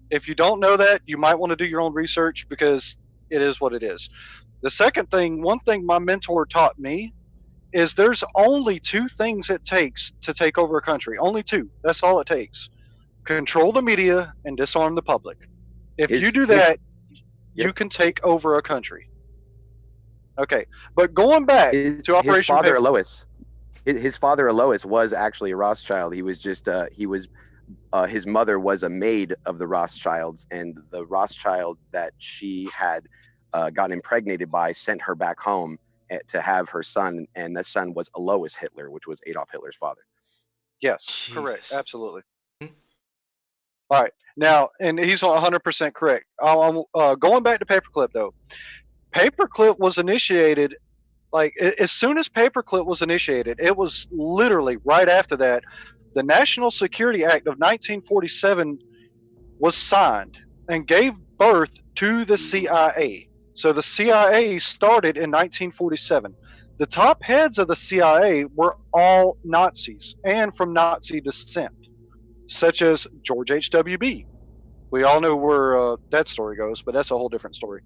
G: If you don't know that, you might want to do your own research because it is what it is. The second thing, one thing my mentor taught me is there's only two things it takes to take over a country. Only two. That's all it takes. Control the media and disarm the public. If you do that, you can take over a country. Okay, but going back to Operation
F: his father Alois. His father Alois was actually a Rothschild. He was just his mother was a maid of the Rothschilds, and the Rothschild that she had gotten impregnated by sent her back home to have her son, and the son was Alois Hitler, which was Adolf Hitler's father.
G: Yes,
A: Jesus.
G: correct, absolutely. All right. Now, and he's 100% correct. I'm going back to Paperclip, though. Paperclip was initiated, like, as soon as Paperclip was initiated, it was literally right after that, the National Security Act of 1947 was signed and gave birth to the CIA. So the CIA started in 1947. The top heads of the CIA were all Nazis and from Nazi descent, such as George H.W. We all know where that story goes, but that's a whole different story.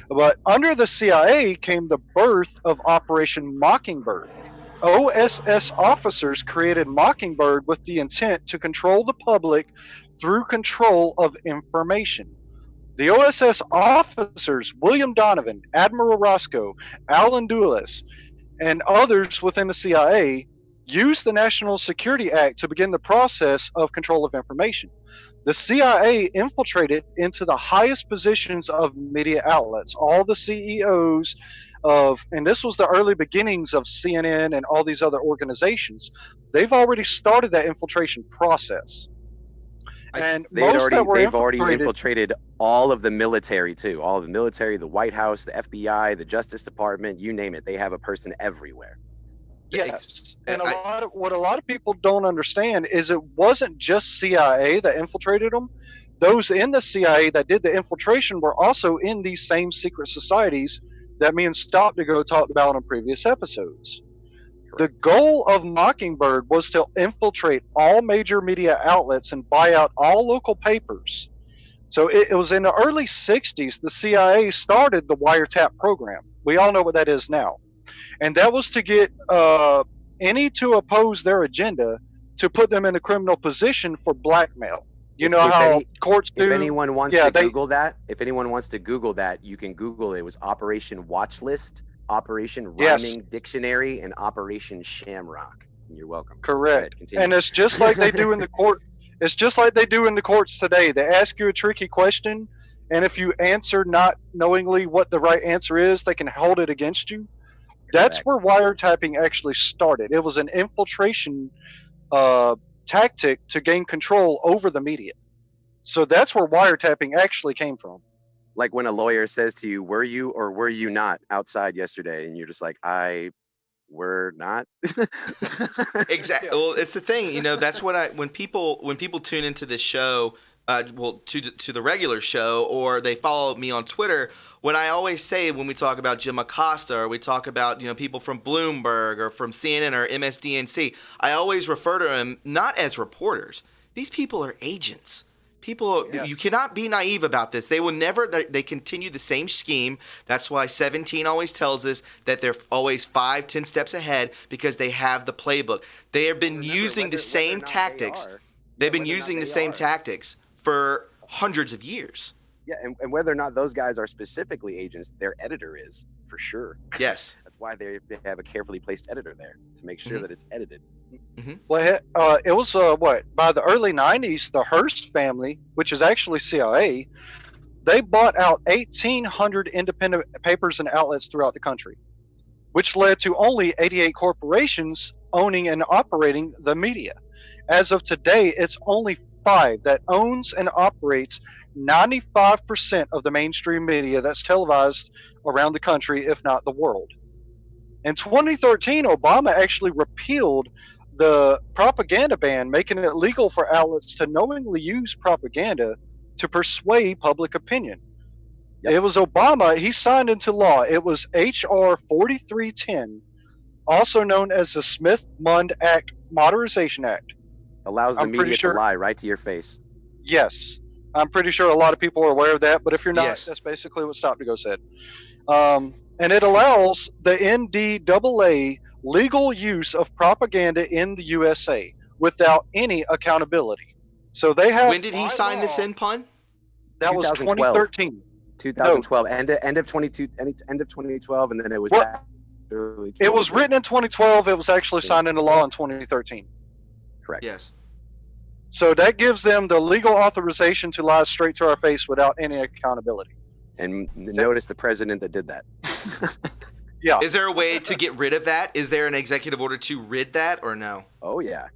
G: But under the CIA came the birth of Operation Mockingbird. OSS officers created Mockingbird with the intent to control the public through control of information. The OSS officers, William Donovan, Admiral Roscoe, Alan Dulles, and others within the CIA, used the National Security Act to begin the process of control of information. The CIA infiltrated into the highest positions of media outlets, all the CEOs of, and this was the early beginnings of CNN and all these other organizations. They've already started that infiltration process. And
F: they've already infiltrated all of the military too. All of the military, the White House, the FBI, the Justice Department, you name it. They have a person everywhere.
G: Yes, and what a lot of people don't understand is it wasn't just CIA that infiltrated them. Those in the CIA that did the infiltration were also in these same secret societies that me and Stop to Go talked about in previous episodes. Correct. The goal of Mockingbird was to infiltrate all major media outlets and buy out all local papers. So it was in the early 60s the CIA started the wiretap program. We all know what that is now. And that was to get any to oppose their agenda to put them in a criminal position for blackmail. You know how courts do.
F: If anyone wants to Google that, you can Google it. It was Operation Watchlist, Operation Rhyming Dictionary, and Operation Shamrock. You're welcome.
G: Correct. And it's just like they do in the court. It's just like they do in the courts today. They ask you a tricky question, and if you answer not knowingly what the right answer is, they can hold it against you. That's where wiretapping actually started. It was an infiltration tactic to gain control over the media. So that's where wiretapping actually came from.
F: Like when a lawyer says to you, "Were you or were you not outside yesterday?" and you're just like, "I were not."
A: Exactly. Well, it's the thing, you know. That's what when people tune into this show. To the regular show, or they follow me on Twitter, when I always say, when we talk about Jim Acosta, or we talk about, you know, people from Bloomberg or from CNN or MSDNC, I always refer to them not as reporters. These people are agents. You cannot be naive about this. They will never. They continue the same scheme. That's why 17 always tells us that they're always 5-10 steps ahead, because they have the playbook. They have been using the same tactics. They've been using the same tactics for hundreds of years.
F: Yeah, and whether or not those guys are specifically agents, their editor is, for sure.
A: Yes.
F: That's why they have a carefully placed editor there, to make sure that it's edited.
A: Mm-hmm.
G: Well, it was, by the early 90s, the Hearst family, which is actually CIA, they bought out 1,800 independent papers and outlets throughout the country, which led to only 88 corporations owning and operating the media. As of today, it's only 5 that owns and operates 95% of the mainstream media that's televised around the country, if not the world. In 2013, Obama actually repealed the propaganda ban, making it legal for outlets to knowingly use propaganda to persuade public opinion. Yep. It was Obama, he signed into law. It was H.R. 4310, also known as the Smith-Mundt Act Modernization Act.
F: Allows the media to lie right to your face.
G: Yes. I'm pretty sure a lot of people are aware of that, but if you're not, that's basically what Stop to Go said. And it allows the NDAA legal use of propaganda in the USA without any accountability. So they have.
A: When did he sign this in, Pun?
G: That was 2013.
F: 2012. No. End of 2012, and then it was.
G: It was written in 2012. It was actually signed into law in 2013.
F: Correct.
A: Yes.
G: So that gives them the legal authorization to lie straight to our face without any accountability.
F: And notice the president that did that.
G: Yeah.
A: Is there a way to get rid of that? Is there an executive order to rid that, or no?
F: Oh yeah.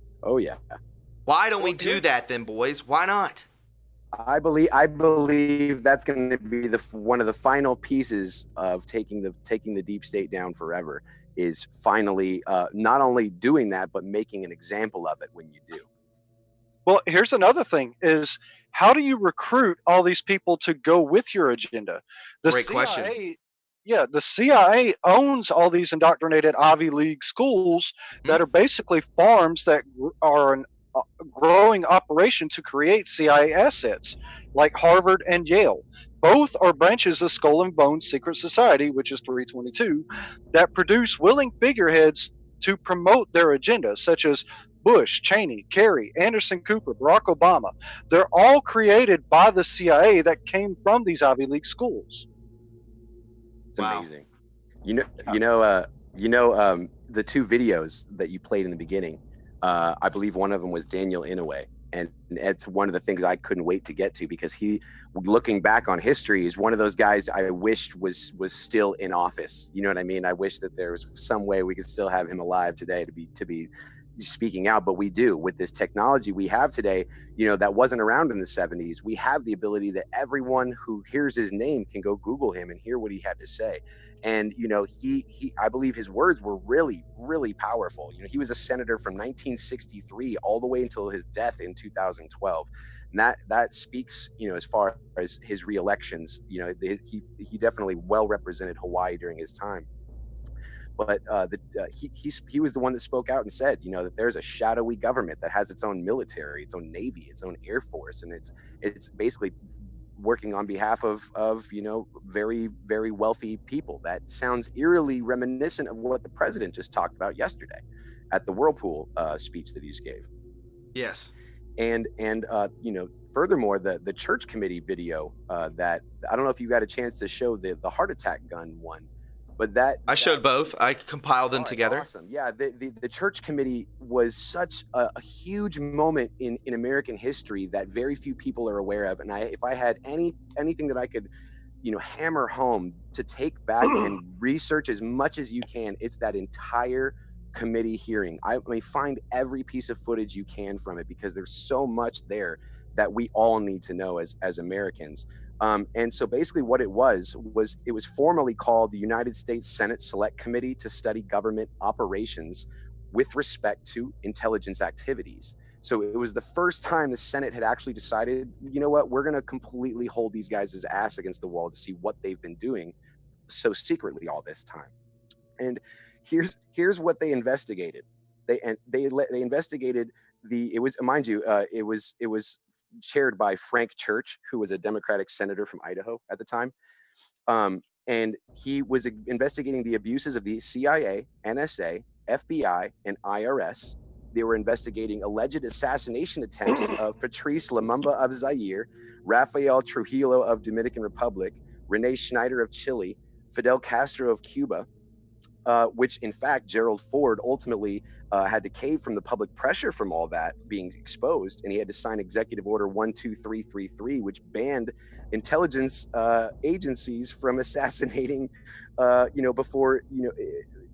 A: Why don't we do that then, boys? Why not?
F: I believe that's going to be one of the final pieces of taking the deep state down forever, is finally not only doing that, but making an example of it when you do.
G: Well, here's another thing: is how do you recruit all these people to go with your agenda? The
A: Great
G: CIA,
A: question.
G: yeah, the CIA owns all these indoctrinated Ivy League schools that are basically farms that are an growing operation to create CIA assets, like Harvard and Yale. Both are branches of Skull and Bones Secret Society, which is 322, that produce willing figureheads to promote their agenda, such as Bush, Cheney, Kerry, Anderson Cooper, Barack Obama. They're all created by the CIA that came from these Ivy League schools.
F: It's
A: Wow.
F: amazing. The two videos that you played in the beginning, I believe one of them was Daniel Inouye. And it's one of the things I couldn't wait to get to, because he, looking back on history, is one of those guys I wished was still in office. You know what I mean? I wish that there was some way we could still have him alive today to be speaking out, but we do. With this technology we have today, that wasn't around in the 70s. We have the ability that everyone who hears his name can go Google him and hear what he had to say. And he I believe his words were really, really powerful. He was a senator from 1963 all the way until his death in 2012, and that speaks, as far as his re-elections. He definitely well represented Hawaii during his time. But he was the one that spoke out and said, that there's a shadowy government that has its own military, its own navy, its own air force, and it's basically working on behalf of very, very wealthy people. That sounds eerily reminiscent of what the president just talked about yesterday at the Whirlpool speech that he just gave.
A: Yes.
F: And furthermore, the church committee video that I don't know if you got a chance to show the heart attack gun one. But
A: I showed both. I compiled them together.
F: Awesome. Yeah, the church committee was such a huge moment in American history that very few people are aware of. And if I had anything that I could, hammer home to take back and research as much as you can, it's that entire committee hearing. I mean, find every piece of footage you can from it, because there's so much there that we all need to know as Americans. And so basically what it was formally called the United States Senate Select Committee to Study Government Operations with respect to intelligence activities. So it was the first time the Senate had actually decided, you know what, we're going to completely hold these guys' ass against the wall to see what they've been doing so secretly all this time. And here's what they investigated. They investigated it was chaired by Frank Church, who was a Democratic senator from Idaho at the time. And he was investigating the abuses of the CIA, NSA, FBI, and IRS. They were investigating alleged assassination attempts of Patrice Lumumba of Zaire, Rafael Trujillo of Dominican Republic, Rene Schneider of Chile, Fidel Castro of Cuba, which in fact Gerald Ford ultimately had to cave from the public pressure from all that being exposed, and he had to sign Executive Order 12333, which banned intelligence agencies from assassinating, before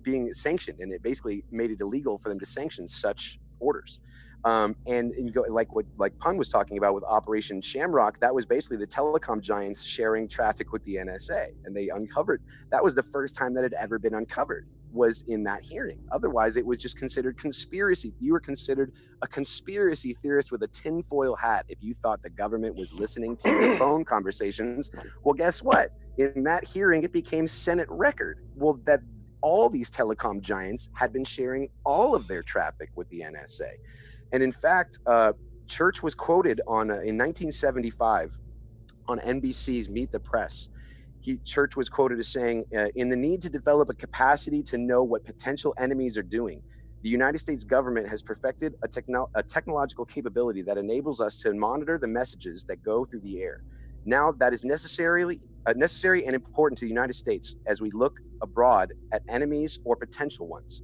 F: being sanctioned, and it basically made it illegal for them to sanction such orders. And like Pun was talking about with Operation Shamrock, that was basically the telecom giants sharing traffic with the NSA, and they uncovered. That was the first time that had ever been uncovered, was in that hearing. Otherwise, it was just considered conspiracy. You were considered a conspiracy theorist with a tinfoil hat if you thought the government was listening to your phone conversations. Well, guess what? In that hearing, it became Senate record. Well, that all these telecom giants had been sharing all of their traffic with the NSA. And in fact, Church was quoted in 1975 on NBC's Meet the Press. Church was quoted as saying, in the need to develop a capacity to know what potential enemies are doing, the United States government has perfected a technological capability that enables us to monitor the messages that go through the air. Now that is necessary and important to the United States as we look abroad at enemies or potential ones.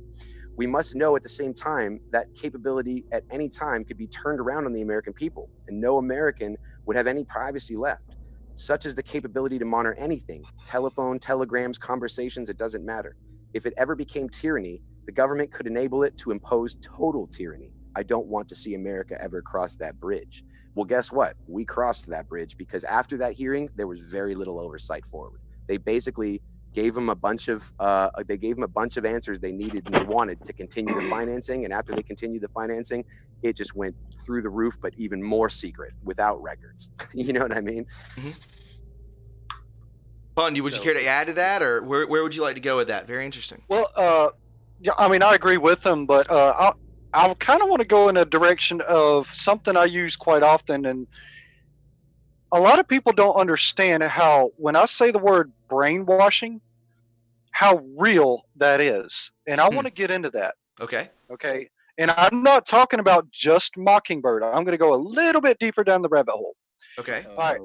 F: We must know at the same time that capability at any time could be turned around on the American people, and no American would have any privacy left. Such as the capability to monitor anything, telephone, telegrams, conversations, it doesn't matter. If it ever became tyranny, the government could enable it to impose total tyranny. I don't want to see America ever cross that bridge. Well, guess what? We crossed that bridge because after that hearing, there was very little oversight forward. They basically gave them a bunch of answers they needed and they wanted to continue the financing. And after they continued the financing, it just went through the roof, but even more secret without records. You know what I mean?
A: Mm-hmm. Pun, would you care to add to that, or where would you like to go with that? Very interesting.
G: Well, yeah, I mean, I agree with them, but I kind of want to go in a direction of something I use quite often, and a lot of people don't understand how, when I say the word brainwashing, how real that is. And I want to get into that.
A: Okay.
G: Okay. And I'm not talking about just Mockingbird. I'm going to go a little bit deeper down the rabbit hole.
A: Okay.
G: All right.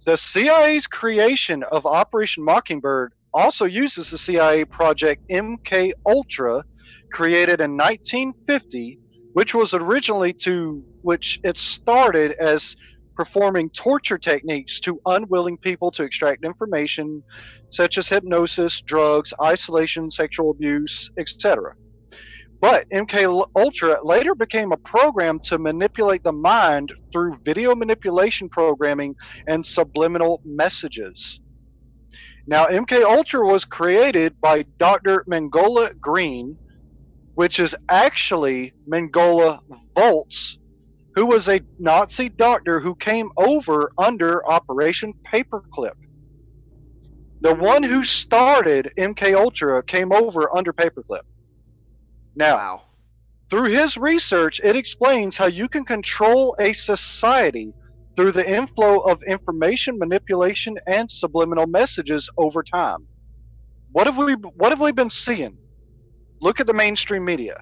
G: The CIA's creation of Operation Mockingbird also uses the CIA project MK Ultra, created in 1950, which was originally which it started as performing torture techniques to unwilling people to extract information, such as hypnosis, drugs, isolation, sexual abuse, etc. But MK Ultra later became a program to manipulate the mind through video manipulation programming and subliminal messages. Now, MK Ultra was created by Dr. Mangola Green, which is actually Mangola Volz, who was a Nazi doctor who came over under Operation Paperclip. The one who started MK Ultra came over under Paperclip. Now, through his research, it explains how you can control a society through the inflow of information manipulation and subliminal messages over time. What have we been seeing? Look at the mainstream media.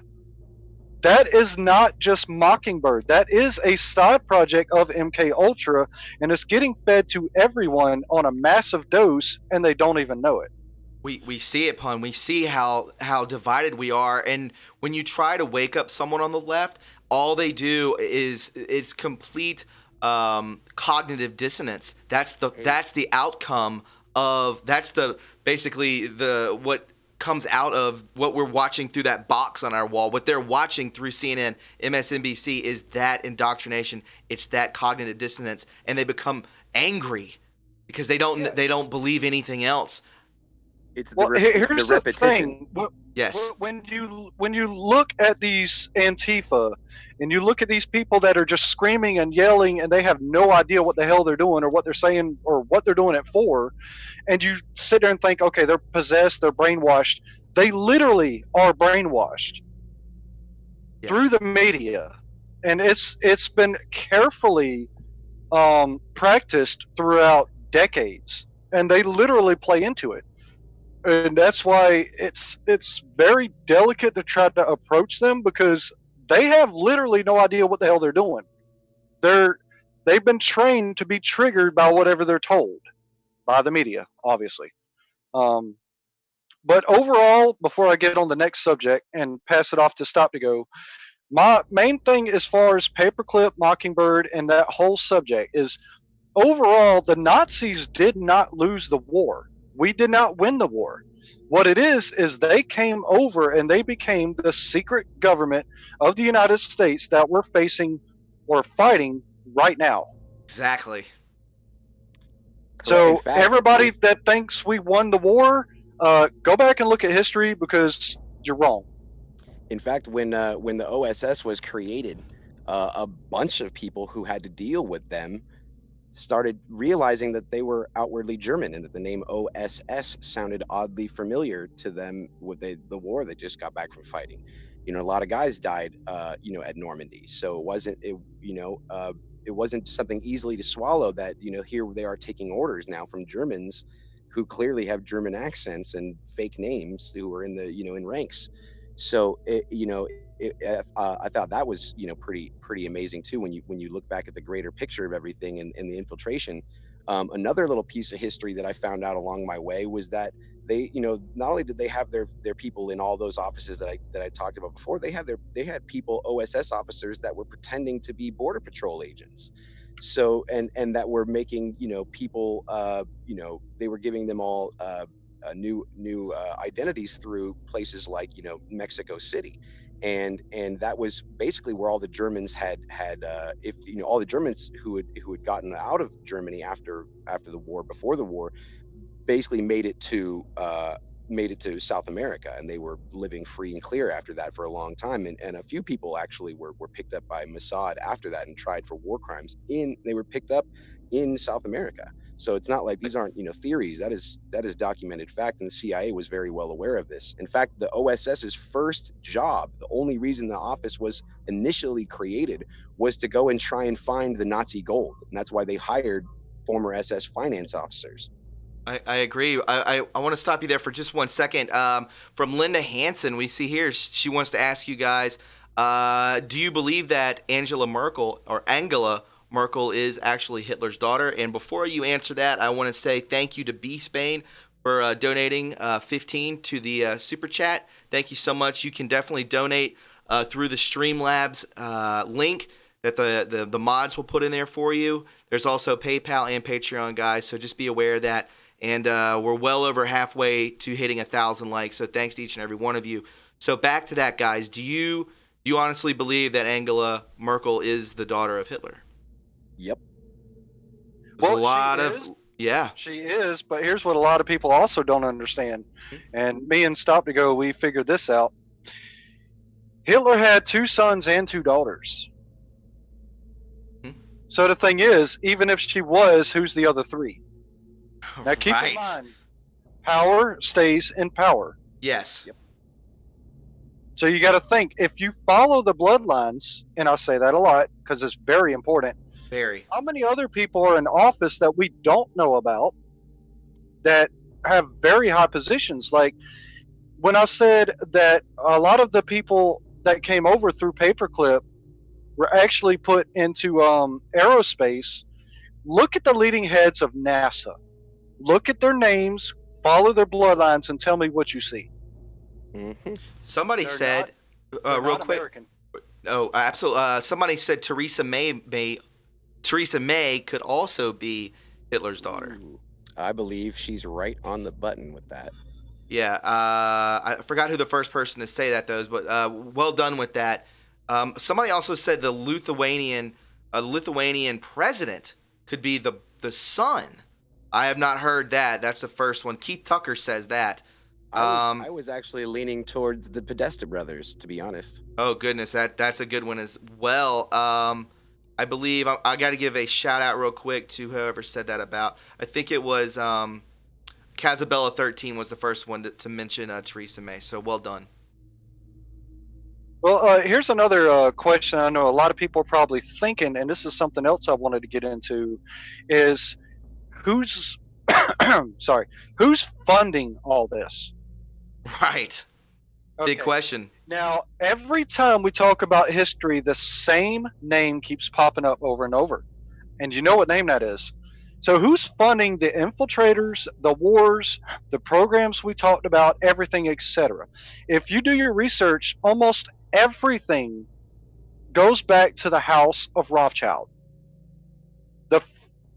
G: That is not just Mockingbird. That is a side project of MK Ultra, and it's getting fed to everyone on a massive dose, and they don't even know it.
A: We see it, Pun. We see how divided we are, and when you try to wake up someone on the left, all they do is it's complete cognitive dissonance. That's the outcome of basically what comes out of what we're watching through that box on our wall. What they're watching through CNN, MSNBC is that indoctrination. It's that cognitive dissonance, and they become angry because they don't believe anything else.
F: It's the repetition.
G: Thing.
A: Yes.
G: When you look at these Antifa and you look at these people that are just screaming and yelling and they have no idea what the hell they're doing or what they're saying or what they're doing it for, and you sit there and think, okay, they're possessed, they're brainwashed. They literally are brainwashed through the media, and it's been carefully practiced throughout decades, and they literally play into it. And that's why it's very delicate to try to approach them, because they have literally no idea what the hell they're doing. They've been trained to be triggered by whatever they're told by the media, obviously. But overall, before I get on the next subject and pass it off to Stop to Go, my main thing as far as Paperclip, Mockingbird, and that whole subject is, overall, the Nazis did not lose the war. We did not win the war. What it is they came over and they became the secret government of the United States that we're facing or fighting right now.
A: Exactly.
G: So everybody that thinks we won the war, go back and look at history, because you're wrong.
F: In fact, when the OSS was created, a bunch of people who had to deal with them started realizing that they were outwardly German and that the name OSS sounded oddly familiar to them with the war they just got back from fighting. A lot of guys died, at Normandy. So it wasn't something easily to swallow that, here they are taking orders now from Germans who clearly have German accents and fake names who are in the, in ranks. So, I thought that was, pretty amazing too, when you look back at the greater picture of everything and the infiltration. Another little piece of history that I found out along my way was that they, not only did they have their people in all those offices that I talked about before, they had people, OSS officers, that were pretending to be Border Patrol agents. So, and that were making, people, they were giving them all new identities through places like Mexico City, and that was basically where all the Germans had if all the Germans who had gotten out of Germany after the war, before the war, basically made it to South America, and they were living free and clear after that for a long time. And a few people actually were picked up by Mossad after that and tried for war crimes. They were picked up in South America. So it's not like these aren't theories. That is documented fact, and the CIA was very well aware of this. In fact, the OSS's first job, the only reason the office was initially created, was to go and try and find the Nazi gold, and that's why they hired former SS finance officers.
A: I agree. I want to stop you there for just 1 second. From Linda Hansen, we see here, she wants to ask you guys, do you believe that Angela Merkel is actually Hitler's daughter? And before you answer that, I want to say thank you to B Spain for donating 15 to the Super Chat. Thank you so much. You can definitely donate through the Streamlabs link that the mods will put in there for you. There's also PayPal and Patreon, guys, so just be aware of that. And we're well over halfway to hitting 1,000 likes, so thanks to each and every one of you. So back to that, guys. Do you honestly believe that Angela Merkel is the daughter of Hitler?
F: Yep.
G: She is, but here's what a lot of people also don't understand. And me and Stop to Go, we figured this out. Hitler had 2 sons and 2 daughters. So the thing is, even if she was, who's the other 3? Now keep in mind, power stays in power.
A: Yes.
F: Yep.
G: So you got to think, if you follow the bloodlines, and I say that a lot because it's very important.
A: Very.
G: How many other people are in office that we don't know about that have very high positions? Like when I said that a lot of the people that came over through paperclip were actually put into aerospace, look at the leading heads of NASA. Look at their names, follow their bloodlines, and tell me what you see.
F: Mm-hmm.
A: Somebody said, real quick.
G: American.
A: Oh, absolutely. Somebody said Theresa May could also be Hitler's daughter.
F: Ooh, I believe she's right on the button with that.
A: Yeah, I forgot who the first person to say that was, but well done with that. Somebody also said the Lithuanian president could be the son. I have not heard that. That's the first one. Keith Tucker says that.
F: I was actually leaning towards the Podesta brothers, to be honest.
A: Oh goodness, that's a good one as well. I believe I got to give a shout out real quick to whoever said that about. I think it was Casabella 13 was the first one to mention Theresa May. So well done.
G: Well, here's another question I know a lot of people are probably thinking, and this is something else I wanted to get into, is who's who's funding all this?
A: Right.
G: Okay.
A: Big question.
G: Now, every time we talk about history, the same name keeps popping up over and over. And you know what name that is. So who's funding the infiltrators, the wars, the programs we talked about, everything, etc.? If you do your research, almost everything goes back to the house of Rothschild,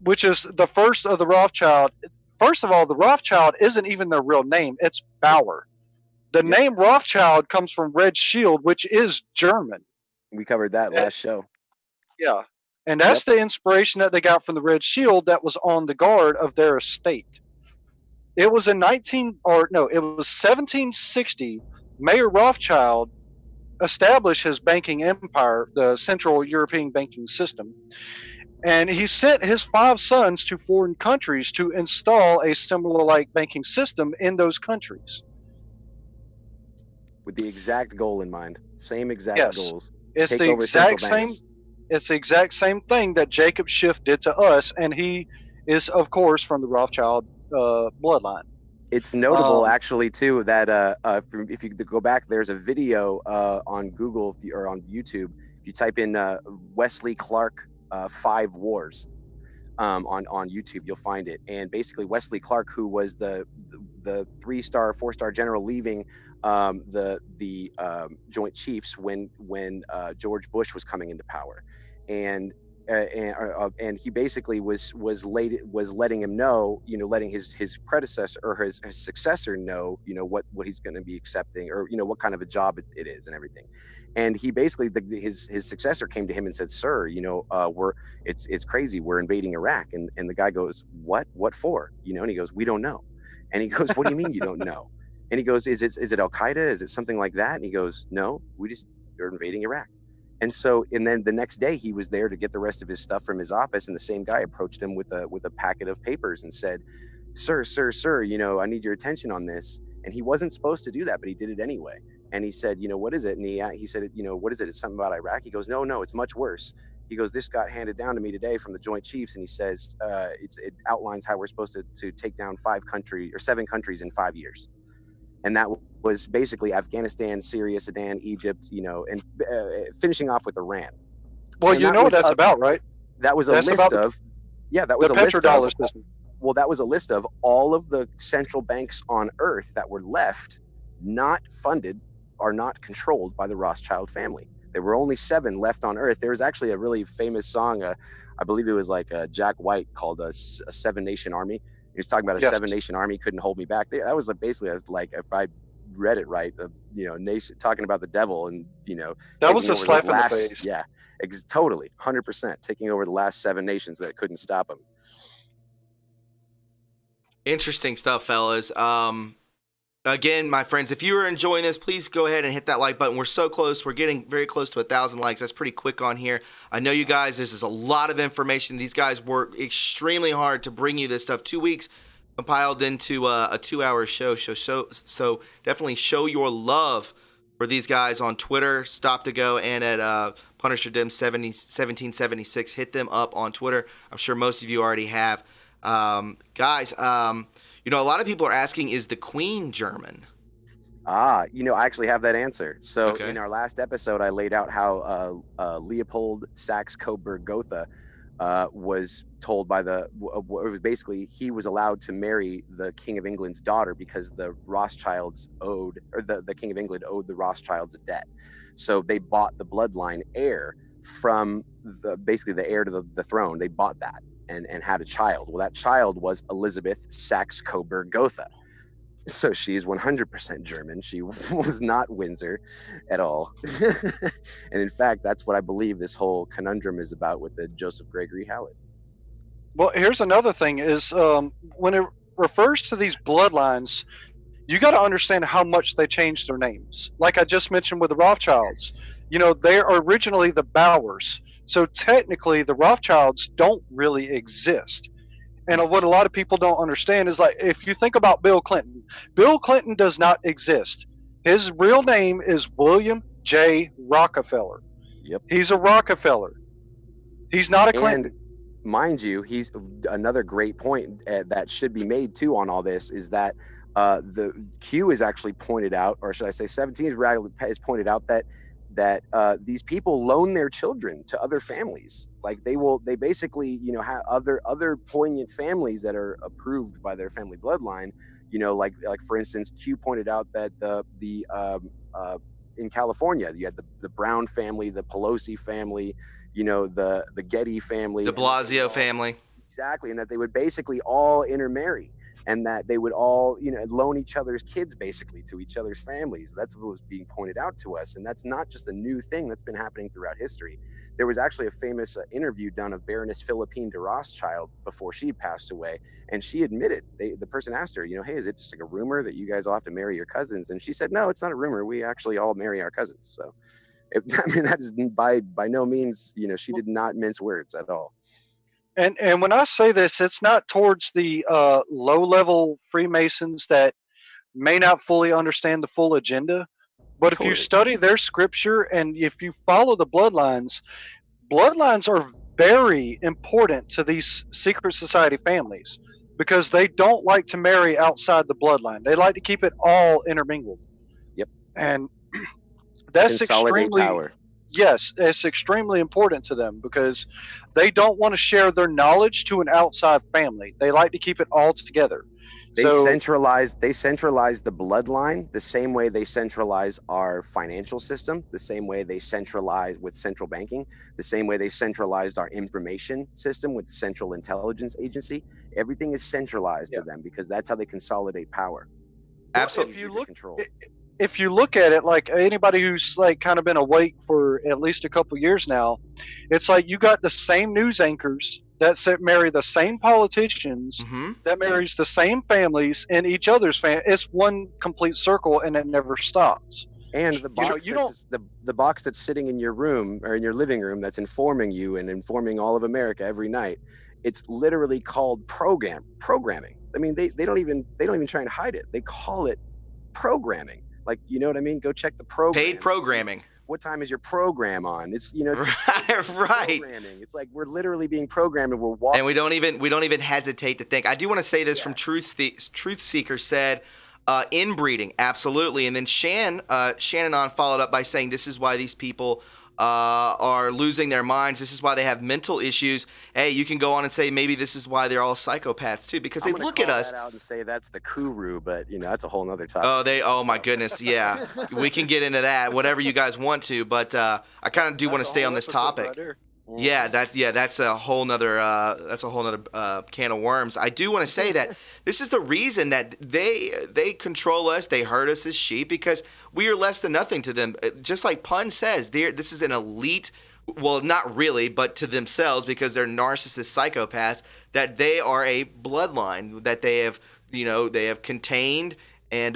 G: which is the first of the Rothschild. First of all, the Rothschild isn't even their real name. It's Bauer. The name Rothschild comes from Red Shield, which is German.
F: We covered that last show.
G: Yeah. And that's the inspiration that they got from the Red Shield that was on the guard of their estate. It was in 1760, Mayor Rothschild established his banking empire, the Central European banking system. And he sent his 5 sons to foreign countries to install a similar like banking system in those countries.
F: With the exact goal in mind. Same exact goals.
G: It's the exact same. It's the exact same thing that Jacob Schiff did to us, and he is, of course, from the Rothschild bloodline.
F: It's notable, actually, too, that if you go back, there's a video on Google or on YouTube. If you type in Wesley Clark 5 Wars on YouTube, you'll find it. And basically, Wesley Clark, who was the 3-star, 4-star general leaving the Joint Chiefs when George Bush was coming into power, and and he basically was letting him know, letting his predecessor or his successor know, what he's going to be accepting, or what kind of a job it is and everything. And he basically, his successor came to him and said, "Sir, it's crazy. We're invading Iraq." And the guy goes, "What for?" And he goes, "We don't know." And he goes, "What do you mean you don't know?" And he goes, "Is it Al Qaeda? Is it something like that?" And he goes, "No, they're invading Iraq." And then the next day he was there to get the rest of his stuff from his office, and the same guy approached him with a packet of papers and said, sir, I need your attention on this." And he wasn't supposed to do that, but he did it anyway. And he said, "What is it?" And he said, "What is it? It's something about Iraq." He goes, No, it's much worse." He goes, "This got handed down to me today from the Joint Chiefs." And he says, it outlines how we're supposed to take down 7 countries in 5 years. And that was basically Afghanistan, Syria, Sudan, Egypt, and finishing off with Iran.
G: Well, what that's about, right?
F: That was a list of, that was a list of, well, that was a list of all of the central banks on earth that were left, not funded or not controlled by the Rothschild family. There were only 7 left on earth. There was actually a really famous song, I believe it was like Jack White, called a 7-Nation Army. He was talking about a 7-nation army couldn't hold me back. That was basically like, if I read it right, nation talking about the devil, and
G: that was a slap in the face.
F: Yeah, totally, 100% taking over the last 7 nations that couldn't stop him.
A: Interesting stuff, fellas. Again, my friends, if you are enjoying this, please go ahead and hit that like button. We're so close. We're getting very close to 1,000 likes. That's pretty quick on here. I know you guys, this is a lot of information. These guys work extremely hard to bring you this stuff. 2 weeks compiled into a 2-hour show. So definitely show your love for these guys on Twitter, Stop to Go, and at PunisherDim 1776. Hit them up on Twitter. I'm sure most of you already have. Guys, a lot of people are asking, is the Queen German?
F: I actually have that answer. So in our last episode, I laid out how Leopold Saxe-Coburg-Gotha was told by basically he was allowed to marry the King of England's daughter because the Rothschilds the King of England owed the Rothschilds a debt. So they bought the bloodline heir from the heir to the throne. They bought that and had a child. Well, that child was Elizabeth Saxe-Coburg-Gotha. So she's 100% German. She was not Windsor at all. And in fact, that's what I believe this whole conundrum is about with the Joseph Gregory Hallett.
G: Well, here's another thing is when it refers to these bloodlines, you got to understand how much they changed their names. Like I just mentioned with the Rothschilds, they are originally the Bowers. So technically the Rothschilds don't really exist. And what a lot of people don't understand is, like, if you think about Bill Clinton does not exist. His real name is William J. Rockefeller.
F: Yep.
G: He's a Rockefeller. He's not a Clinton.
F: And mind you, he's another great point that should be made too on all this is that the Q is actually pointed out, or should I say 17 is pointed out that these people loan their children to other families. Like they basically, have other poignant families that are approved by their family bloodline. Like for instance, Q pointed out that in California, you had the Brown family, the Pelosi family, the Getty family,
A: de Blasio family.
F: Exactly. And that they would basically all intermarry. And that they would all, loan each other's kids basically to each other's families. That's what was being pointed out to us. And that's not just a new thing that's been happening throughout history. There was actually a famous interview done of Baroness Philippine de Rothschild before she passed away. And she admitted, the person asked her, hey, is it just like a rumor that you guys all have to marry your cousins? And she said, no, it's not a rumor. We actually all marry our cousins. So, that is by no means, she did not mince words at all.
G: And when I say this, it's not towards the low-level Freemasons that may not fully understand the full agenda. But if you study their scripture and if you follow the bloodlines are very important to these secret society families because they don't like to marry outside the bloodline. They like to keep it all intermingled.
F: Yep.
G: And that's
F: consolidate
G: extremely
F: power.
G: Yes, it's extremely important to them because they don't want to share their knowledge to an outside family. They like to keep it all together.
F: They centralize the bloodline the same way they centralize our financial system, the same way they centralize with central banking, the same way they centralized our information system with the Central Intelligence Agency. Everything is centralized to them because that's how they consolidate power.
A: Absolutely.
G: If you look at it, like anybody who's like kind of been awake for at least a couple years now, it's like you got the same news anchors that marry the same politicians, that marries the same families and each other's It's one complete circle, and it never stops.
F: And the box, the box that's sitting in your room or in your living room that's informing you and informing all of America every night, it's literally called programming. I mean, they don't even try and hide it. They call it programming. Like, you know what I mean? Go check the program.
A: Paid programming.
F: What time is your program on? It's, you know,
A: right.
F: Programming. It's like we're literally being programmed, and we're walking.
A: And we don't even hesitate to think. I do want to say this from Truth Seeker said, inbreeding, absolutely. And then Shannon followed up by saying this is why these people are losing their minds. This is why they have mental issues. Hey, you can go on and say maybe this is why they're all psychopaths too, because they look at us.
F: That out and say that's the TRU, but you know that's a whole nother topic.
A: Oh my goodness, yeah, we can get into that, whatever you guys want to, but I kind of do want to stay on this topic. Right, yeah, that's a whole nother can of worms. I do want to say that this is the reason that they control us, they herd us as sheep, because we are less than nothing to them. Just like Pun says, this is an elite. Well, not really, but to themselves, because they're narcissist psychopaths. That they are a bloodline that they have contained and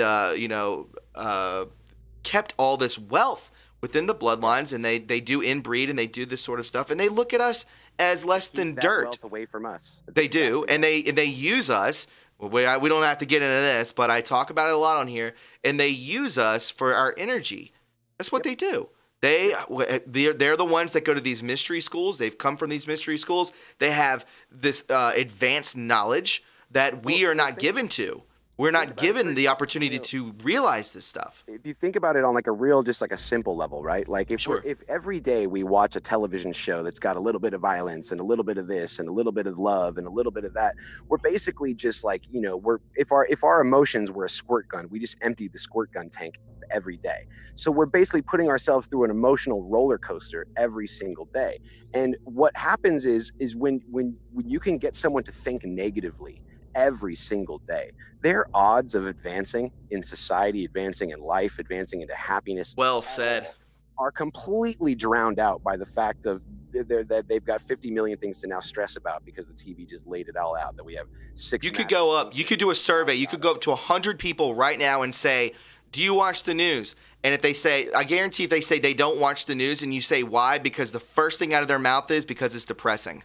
A: kept all this wealth within the bloodlines, and they do inbreed and they do this sort of stuff, and they look at us as less than dirt.
F: Wealth away from us.
A: They do, and they use us. We don't have to get into this, but I talk about it a lot on here, and they use us for our energy. That's what they do. They're the ones that go to these mystery schools. They've come from these mystery schools. They have this advanced knowledge that we are not given to. We're not given the opportunity to realize this stuff.
F: If you think about it on like a real, just like a simple level, right? Like if every day we watch a television show that's got a little bit of violence and a little bit of this and a little bit of love and a little bit of that, we're basically just like, you know, if our emotions were a squirt gun, we just emptied the squirt gun tank every day. So we're basically putting ourselves through an emotional roller coaster every single day. And what happens is when you can get someone to think negatively every single day, their odds of advancing in society, advancing in life, advancing into happiness,
A: well said,
F: are completely drowned out by the fact of that they've got 50 million things to now stress about because the TV just laid it all out that we have six.
A: You could go up, you could do a survey, you could go up to 100 people right now and say, do you watch the news? And if they say, I guarantee if they say they don't watch the news and you say why, because the first thing out of their mouth is because it's depressing.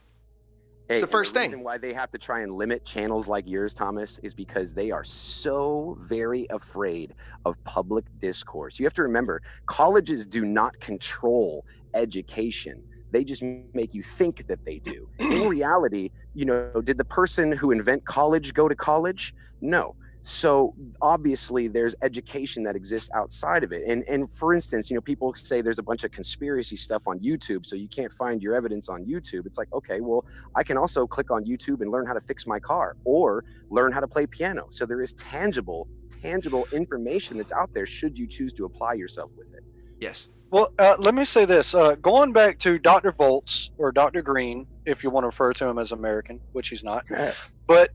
A: It's the first thing. The reason
F: why they have to try and limit channels like yours, Thomas, is because they are so very afraid of public discourse. You have to remember, colleges do not control education. They just make you think that they do. In reality, you know, did the person who invent college go to college? No. So obviously there's education that exists outside of it. And for instance, you know, people say there's a bunch of conspiracy stuff on YouTube, so you can't find your evidence on YouTube. It's like, okay, well, I can also click on YouTube and learn how to fix my car or learn how to play piano. So there is tangible information that's out there should you choose to apply yourself with it.
A: Yes.
G: Well, let me say this. Going back to Dr. Volts, or Dr. Green, if you want to refer to him as American, which he's not. But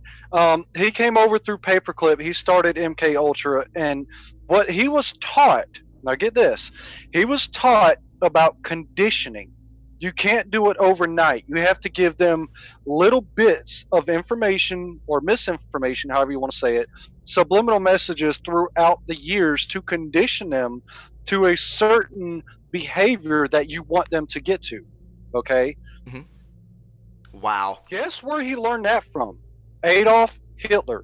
G: he came over through Paperclip. He started MK Ultra, and what he was taught, now get this, he was taught about conditioning. You can't do it overnight. You have to give them little bits of information or misinformation, however you want to say it, subliminal messages throughout the years to condition them to a certain behavior that you want them to get to. Okay?
A: Mm-hmm. Wow.
G: Guess where he learned that from? Adolf Hitler.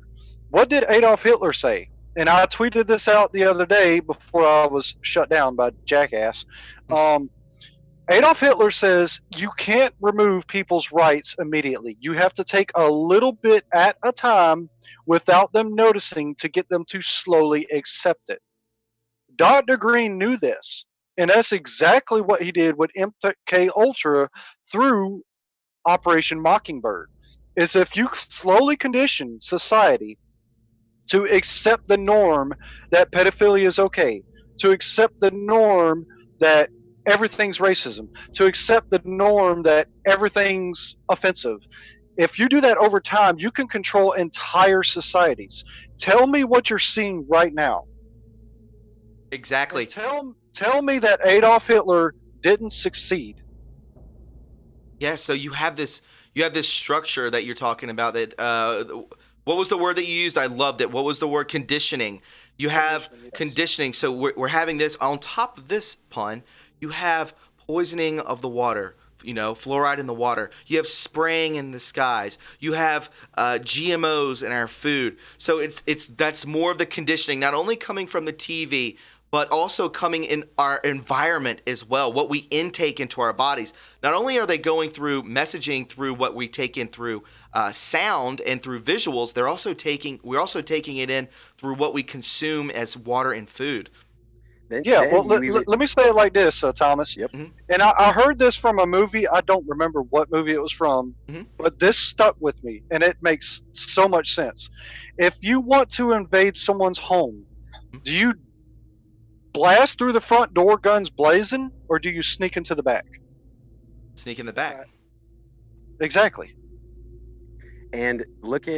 G: What did Adolf Hitler say? And I tweeted this out the other day before I was shut down by Jackass. Adolf Hitler says you can't remove people's rights immediately. You have to take a little bit at a time without them noticing to get them to slowly accept it. Dr. Green knew this, and that's exactly what he did with MK Ultra through Operation Mockingbird. Is if you slowly condition society to accept the norm that pedophilia is okay, to accept the norm that everything's racism, to accept the norm that everything's offensive. If you do that over time, you can control entire societies. Tell me what you're seeing right now.
A: Exactly.
G: And tell me that Adolf Hitler didn't succeed.
A: Yeah, so you have this structure that you're talking about that what was the word that you used? I loved it. What was the word? Conditioning. You have conditioning. So we're having this on top of this pun. You have poisoning of the water, fluoride in the water. You have spraying in the skies. You have GMOs in our food. So that's more of the conditioning, not only coming from the TV, but also coming in our environment as well, what we intake into our bodies. Not only are they going through messaging through what we take in through sound and through visuals, we're also taking it in through what we consume as water and food.
G: Let me say it like this, Thomas.
F: Yep.
A: Mm-hmm.
G: And I heard this from a movie. I don't remember what movie it was from, but this stuck with me, and it makes so much sense. If you want to invade someone's home, do you blast through the front door, guns blazing, or do you sneak into the back?
A: Sneak in the back.
G: Exactly.
F: And look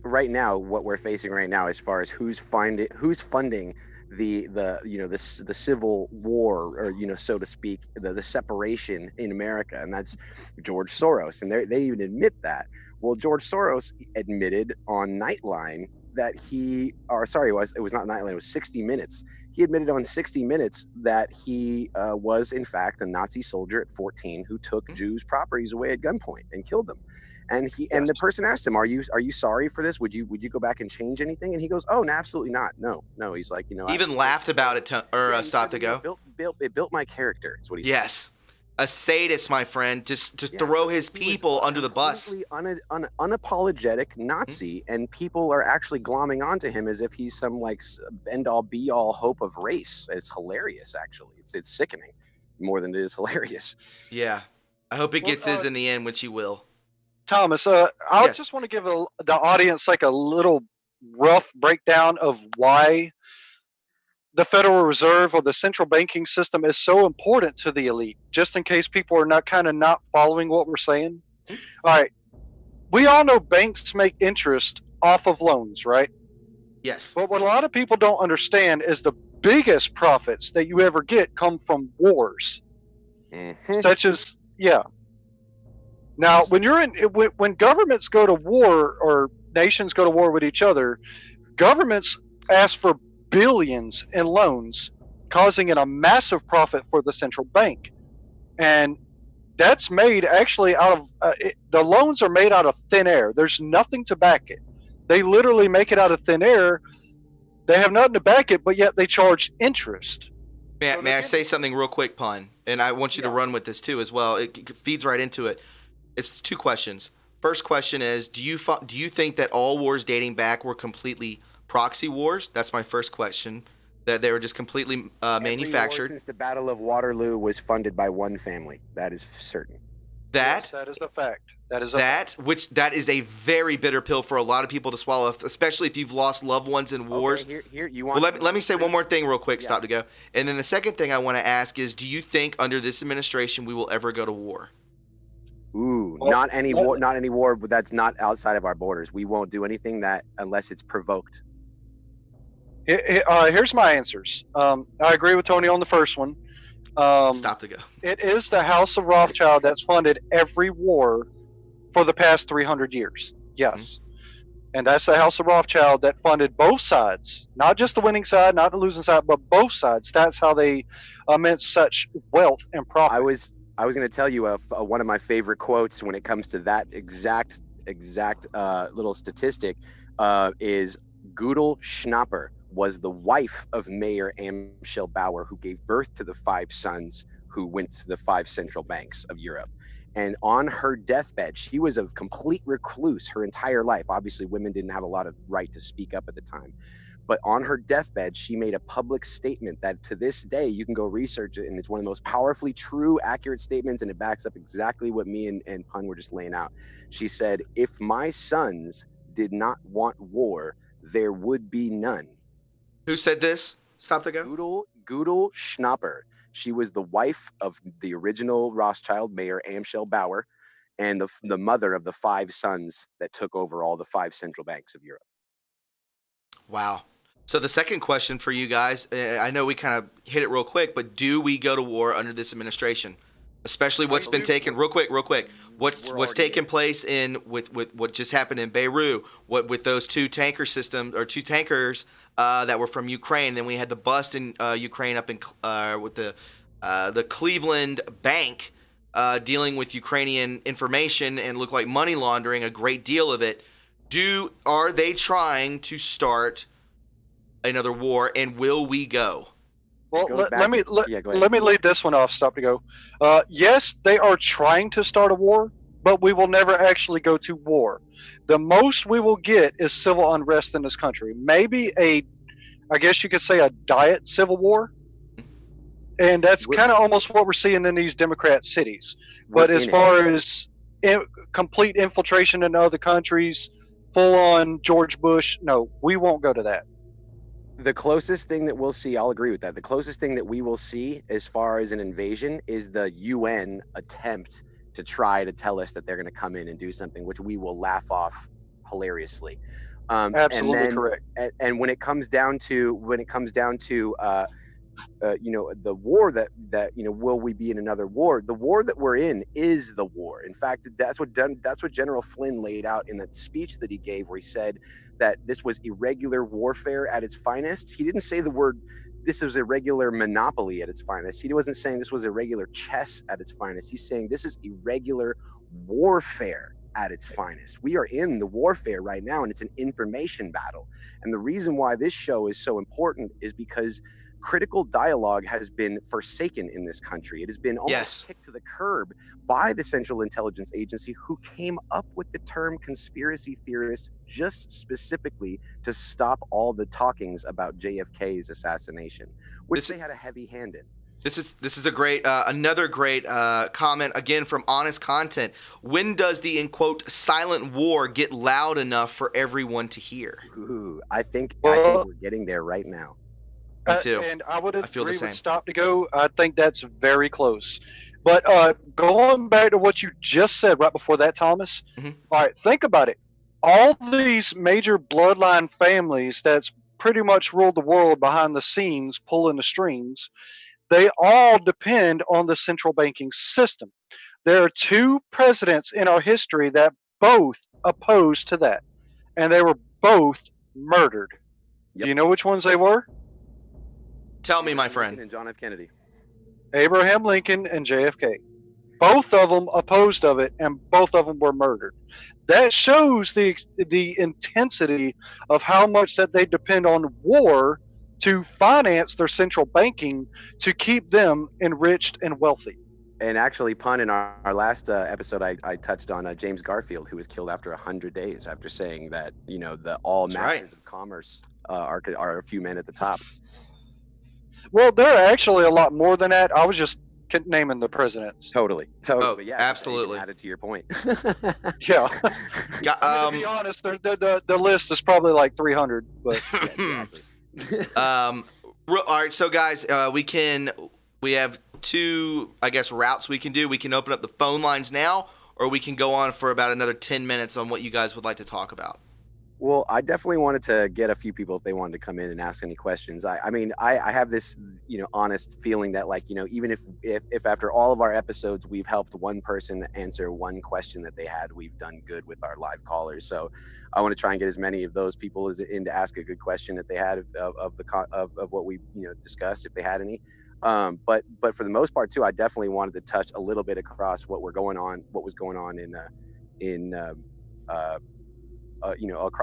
F: right now what we're facing right now as far as who's funding the civil war, or so to speak, the separation in America, and that's George Soros. And they even admit that. Well, George Soros admitted on Nightline that it was not Nightline, it was 60 Minutes. He admitted on 60 Minutes that he was in fact a Nazi soldier at 14 who took Jews' properties away at gunpoint and killed them. And and the person asked him, "Are you sorry for this? Would you go back and change anything?" And he goes, "Oh, no, absolutely not. No." He's like,
A: even laughed about it stopped to go.
F: It built my character. Is what he said.
A: Yes. A sadist, my friend, just throw his people under the bus.
F: Unapologetic Nazi, and people are actually glomming onto him as if he's some end-all be-all hope of race. It's hilarious, actually. It's sickening more than it is hilarious.
A: Yeah, I hope it gets his in the end, which he will.
G: Thomas, I just want to give the audience a little rough breakdown of why the Federal Reserve or the central banking system is so important to the elite, just in case people are not following what we're saying. All right. We all know banks make interest off of loans, right?
A: Yes.
G: But what a lot of people don't understand is the biggest profits that you ever get come from wars. Such as, Now, when governments go to war or nations go to war with each other, governments ask for billions in loans, causing a massive profit for the central bank. And that's made actually out of the loans are made out of thin air. There's nothing to back it. They literally make it out of thin air. They have nothing to back it, but yet they charge interest.
A: May I say something real quick, Pun? And I want you to run with this too as well. It feeds right into it. It's two questions. First question is, do you think that all wars dating back were completely proxy wars? That's my first question. That they were just completely manufactured.
F: Every war since the Battle of Waterloo was funded by one family. That is certain.
G: That is a fact. That
A: is a very bitter pill for a lot of people to swallow, especially if you've lost loved ones in wars.
F: Okay,
A: let me say one more thing real quick. Stop to go. And then the second thing I want to ask is, do you think under this administration we will ever go to war?
F: Not any war, but that's not outside of our borders. We won't do anything unless it's provoked.
G: Here's my answers. I agree with Tony on the first one.
A: Stop to go.
G: It is the House of Rothschild that's funded every war for the past 300 years. Yes. And that's the House of Rothschild that funded both sides, not just the winning side, not the losing side, but both sides. That's how they immense such wealth and profit.
F: I was going to tell you one of my favorite quotes when it comes to that exact little statistic is Gudel Schnapper was the wife of Mayor Amschel Bauer, who gave birth to the 5 sons who went to the 5 central banks of Europe. And on her deathbed, she was a complete recluse her entire life. Obviously, women didn't have a lot of right to speak up at the time. But on her deathbed, she made a public statement that to this day, you can go research it, and it's one of the most powerfully true, accurate statements, and it backs up exactly what me and Pun were just laying out. She said, "If my sons did not want war, there would be none.
A: Who said this? Stop the go.
F: Gudel Schnapper. She was the wife of the original Rothschild mayor, Amschel Bauer, and the mother of the 5 sons that took over all the 5 central banks of Europe.
A: Wow. So the second question for you guys, I know we kind of hit it real quick, but do we go to war under this administration? Especially what's been taken real quick. What's taken place with what just happened in Beirut, with those 2 tanker systems or 2 tankers that were from Ukraine. Then we had the bust in Ukraine up in with the Cleveland bank dealing with Ukrainian information and looked like money laundering, a great deal of it. Are they trying to start another war, and will we go?
G: Well, let me lead this one off. Stop to go. Yes, they are trying to start a war, but we will never actually go to war. The most we will get is civil unrest in this country. Maybe I guess you could say a diet civil war. And that's kind of almost what we're seeing in these Democrat cities. But as far as complete infiltration into other countries, full on George Bush, no, we won't go to that.
F: The closest thing that we'll see, I'll agree with that. The closest thing that we will see as far as an invasion is the UN attempt to try to tell us that they're going to come in and do something, which we will laugh off hilariously.
G: Absolutely correct.
F: And when it comes down to the war that will we be in another war? The war that we're in is the war. In fact, that's what General Flynn laid out in that speech that he gave, where he said that this was irregular warfare at its finest. He didn't say the word, this is irregular monopoly at its finest. He wasn't saying this was irregular chess at its finest. He's saying this is irregular warfare at its finest. We are in the warfare right now, and it's an information battle. And the reason why this show is so important is because critical dialogue has been forsaken in this country. It has been almost kicked to the curb by the Central Intelligence Agency, who came up with the term conspiracy theorist just specifically to stop all the talkings about JFK's assassination, which they had a heavy hand in.
A: This is a great another great comment again from Honest Content. When does the in quote silent war get loud enough for everyone to hear?
F: Ooh, I think we're getting there right now.
A: Me too.
G: And I would agree
A: the same.
G: with Stop to Go. I think that's very close. But going back to what you just said right before that, Thomas.
A: Mm-hmm.
G: All right, think about it. All these major bloodline families that's pretty much ruled the world behind the scenes, pulling the strings, they all depend on the central banking system. There are 2 presidents in our history that both opposed to that, and they were both murdered. Yep. Do you know which ones they were?
A: Tell me, my friend.
F: And John F. Kennedy.
G: Abraham Lincoln and JFK. Both of them opposed of it, and both of them were murdered. That shows the intensity of how much that they depend on war to finance their central banking to keep them enriched and wealthy.
F: And actually, Pun, in our last episode, I touched on James Garfield, who was killed after 100 days after saying that, all masters of commerce are a few men at the top.
G: Well, there are actually a lot more than that. I was just naming the presidents.
F: Totally.
A: Oh,
F: yeah,
A: absolutely.
F: Added to your point.
G: Yeah. To be honest, the list is probably like 300. But
F: yeah, exactly.
A: All right, so guys, we have 2, I guess, routes we can do. We can open up the phone lines now, or we can go on for about another 10 minutes on what you guys would like to talk about.
F: Well, I definitely wanted to get a few people if they wanted to come in and ask any questions. I have this, honest feeling that, like, even if after all of our episodes we've helped one person answer one question that they had, we've done good with our live callers. So I want to try and get as many of those people as in to ask a good question that they had of what we discussed, if they had any. But for the most part too, I definitely wanted to touch a little bit across what was going on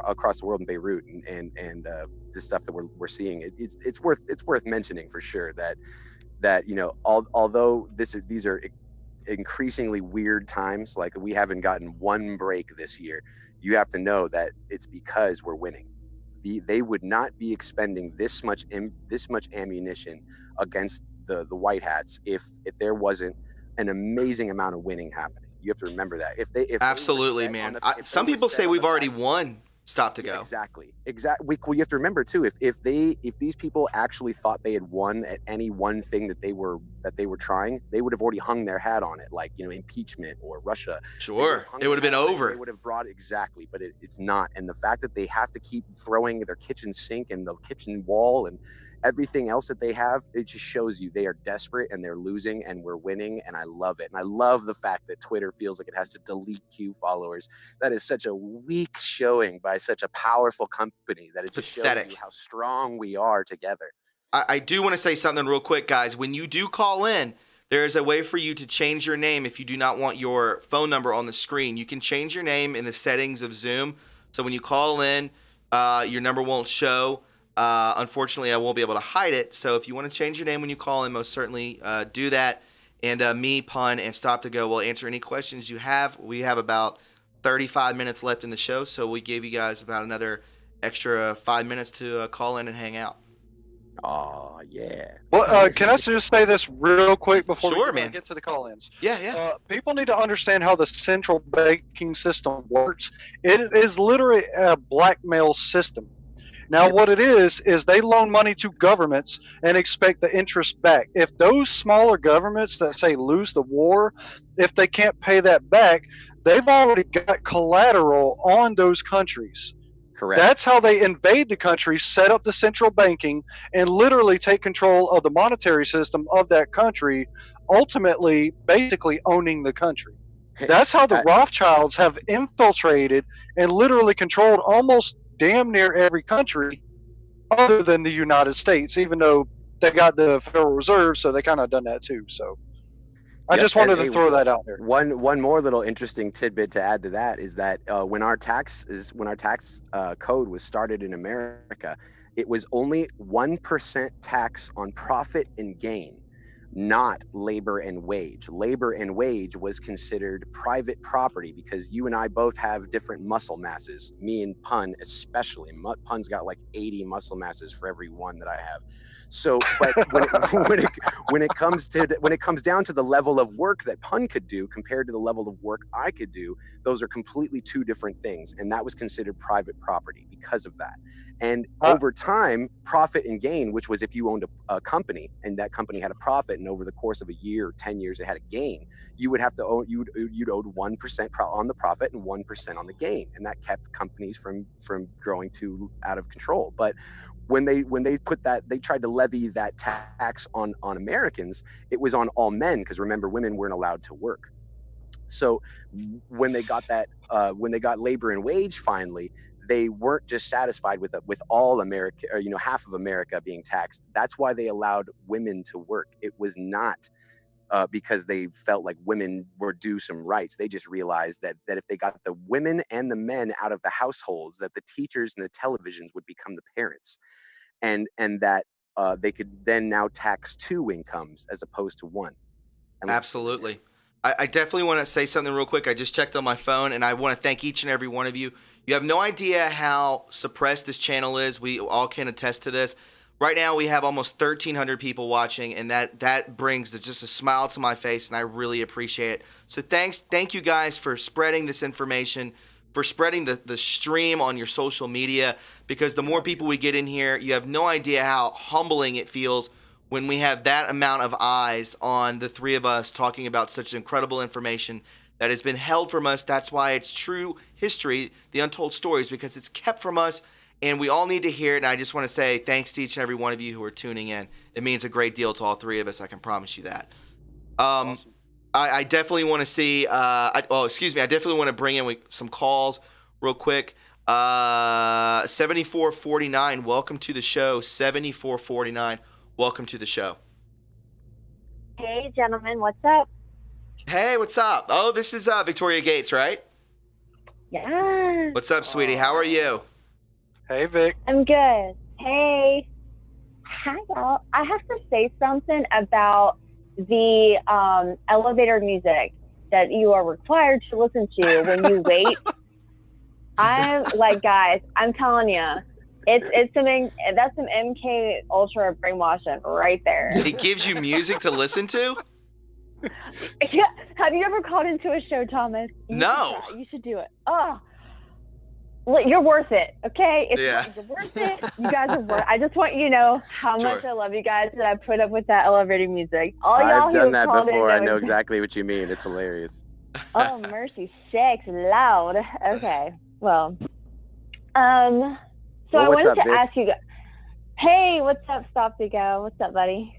F: across the world in Beirut and the stuff that we're seeing. It's worth mentioning for sure that although these are increasingly weird times, like we haven't gotten one break this year, you have to know that it's because we're winning. They would not be expending this much ammunition against the white hats if there wasn't an amazing amount of winning happening. You have to remember that. If
A: absolutely, man. Some people say we've already won. stop to go.
F: Exactly. Well, you have to remember too, if these people actually thought they had won at any one thing that they were trying, they would have already hung their hat on it, like, you know, impeachment or Russia.
A: Sure, it would have been over.
F: They would have brought exactly, but it's not. And the fact that they have to keep throwing their kitchen sink and the kitchen wall and everything else that they have, it just shows you they are desperate and they're losing and we're winning. And I love it. And I love the fact that Twitter feels like it has to delete Q followers. That is such a weak showing by such a powerful company that it just
A: Pathetic.
F: shows you how strong we are together.
A: I do want to say something real quick, guys. When you do call in, there is a way for you to change your name if you do not want your phone number on the screen. You can change your name in the settings of Zoom. So when you call in, your number won't show. Unfortunately, I won't be able to hide it. So if you want to change your name when you call in, most certainly do that. And me, Pun, and Stop to Go will answer any questions you have. We have about 35 minutes left in the show, so we gave you guys about another extra 5 minutes to call in and hang out.
F: Oh, yeah.
G: Well, can I just say this real quick before
A: Sure,
G: we
A: man.
G: get to the call-ins?
A: Yeah.
G: People need to understand how the central banking system works. It is literally a blackmail system. Now, what it is they loan money to governments and expect the interest back. If those smaller governments that, say, lose the war, if they can't pay that back, they've already got collateral on those countries.
F: Correct.
G: That's how they invade the country, set up the central banking, and literally take control of the monetary system of that country, ultimately, basically owning the country. That's how the Rothschilds have infiltrated and literally controlled almost damn near every country other than the United States, even though they got the Federal Reserve, so they kind of done that too. So I just wanted to throw that out there.
F: One more little interesting tidbit to add to that is that when our tax code was started in America, it was only 1% tax on profit and gain, not labor and wage. Labor and wage was considered private property because you and I both have different muscle masses. Me and Pun especially. Pun's got like 80 muscle masses for every one that I have. So, but when it comes down to the level of work that Pun could do compared to the level of work I could do, those are completely two different things, and that was considered private property because of that. And over time, profit and gain, which was if you owned a company and that company had a profit, and over the course of a year or 10 years it had a gain, you would have to own you'd owed 1% on the profit and 1% on the gain, and that kept companies from growing too out of control. But when they put that, they tried to levy that tax on Americans, it was on all men, because remember, women weren't allowed to work. So when they got that, when they got labor and wage finally, they weren't just satisfied with all America, or half of America being taxed. That's why they allowed women to work. It was not because they felt like women were due some rights. They just realized that if they got the women and the men out of the households, that the teachers and the televisions would become the parents, and that they could then now tax two incomes as opposed to one.
A: Absolutely. I definitely want to say something real quick. I just checked on my phone, and I want to thank each and every one of you. You have no idea how suppressed this channel is. We all can attest to this. Right now, we have almost 1,300 people watching, and that brings just a smile to my face, and I really appreciate it. So thank you guys for spreading this information, for spreading the stream on your social media, because the more people we get in here, you have no idea how humbling it feels when we have that amount of eyes on the three of us talking about such incredible information that has been held from us. That's why it's true history, the untold stories, because it's kept from us, and we all need to hear it. And I just want to say thanks to each and every one of you who are tuning in. It means a great deal to all three of us. I can promise you that. Awesome. I definitely want to see. I definitely want to bring in some calls real quick. 7449, welcome to the show. 7449, welcome to the show.
H: Hey, gentlemen, what's up?
A: Hey, what's up? Oh, this is Victoria Gates, right?
H: Yeah.
A: What's up, sweetie? How are you?
G: Hey, Vic.
H: I'm good. Hey. Hi, y'all. I have to say something about the elevator music that you are required to listen to when you wait. I'm like, guys, I'm telling you, that's some MK Ultra brainwashing right there.
A: It gives you music to listen to?
H: Yeah. Have you ever called into a show, Thomas?
A: No.
H: You should do it. Oh, You're worth it, okay?
A: Yeah.
H: You're worth it. You guys are worth. I just want you to know how much
A: Sure.
H: I love you guys that I put up with that elevator music. All y'all
F: I've
H: who
F: done
H: have
F: that
H: called
F: before.
H: in,
F: I know exactly what you mean. It's hilarious.
H: Oh, mercy sakes, loud. Okay, well, so
F: Well,
H: I
F: what's
H: wanted
F: up,
H: to
F: Vic?
H: ask you guys. Hey, what's up, Stop to Go? What's up, buddy?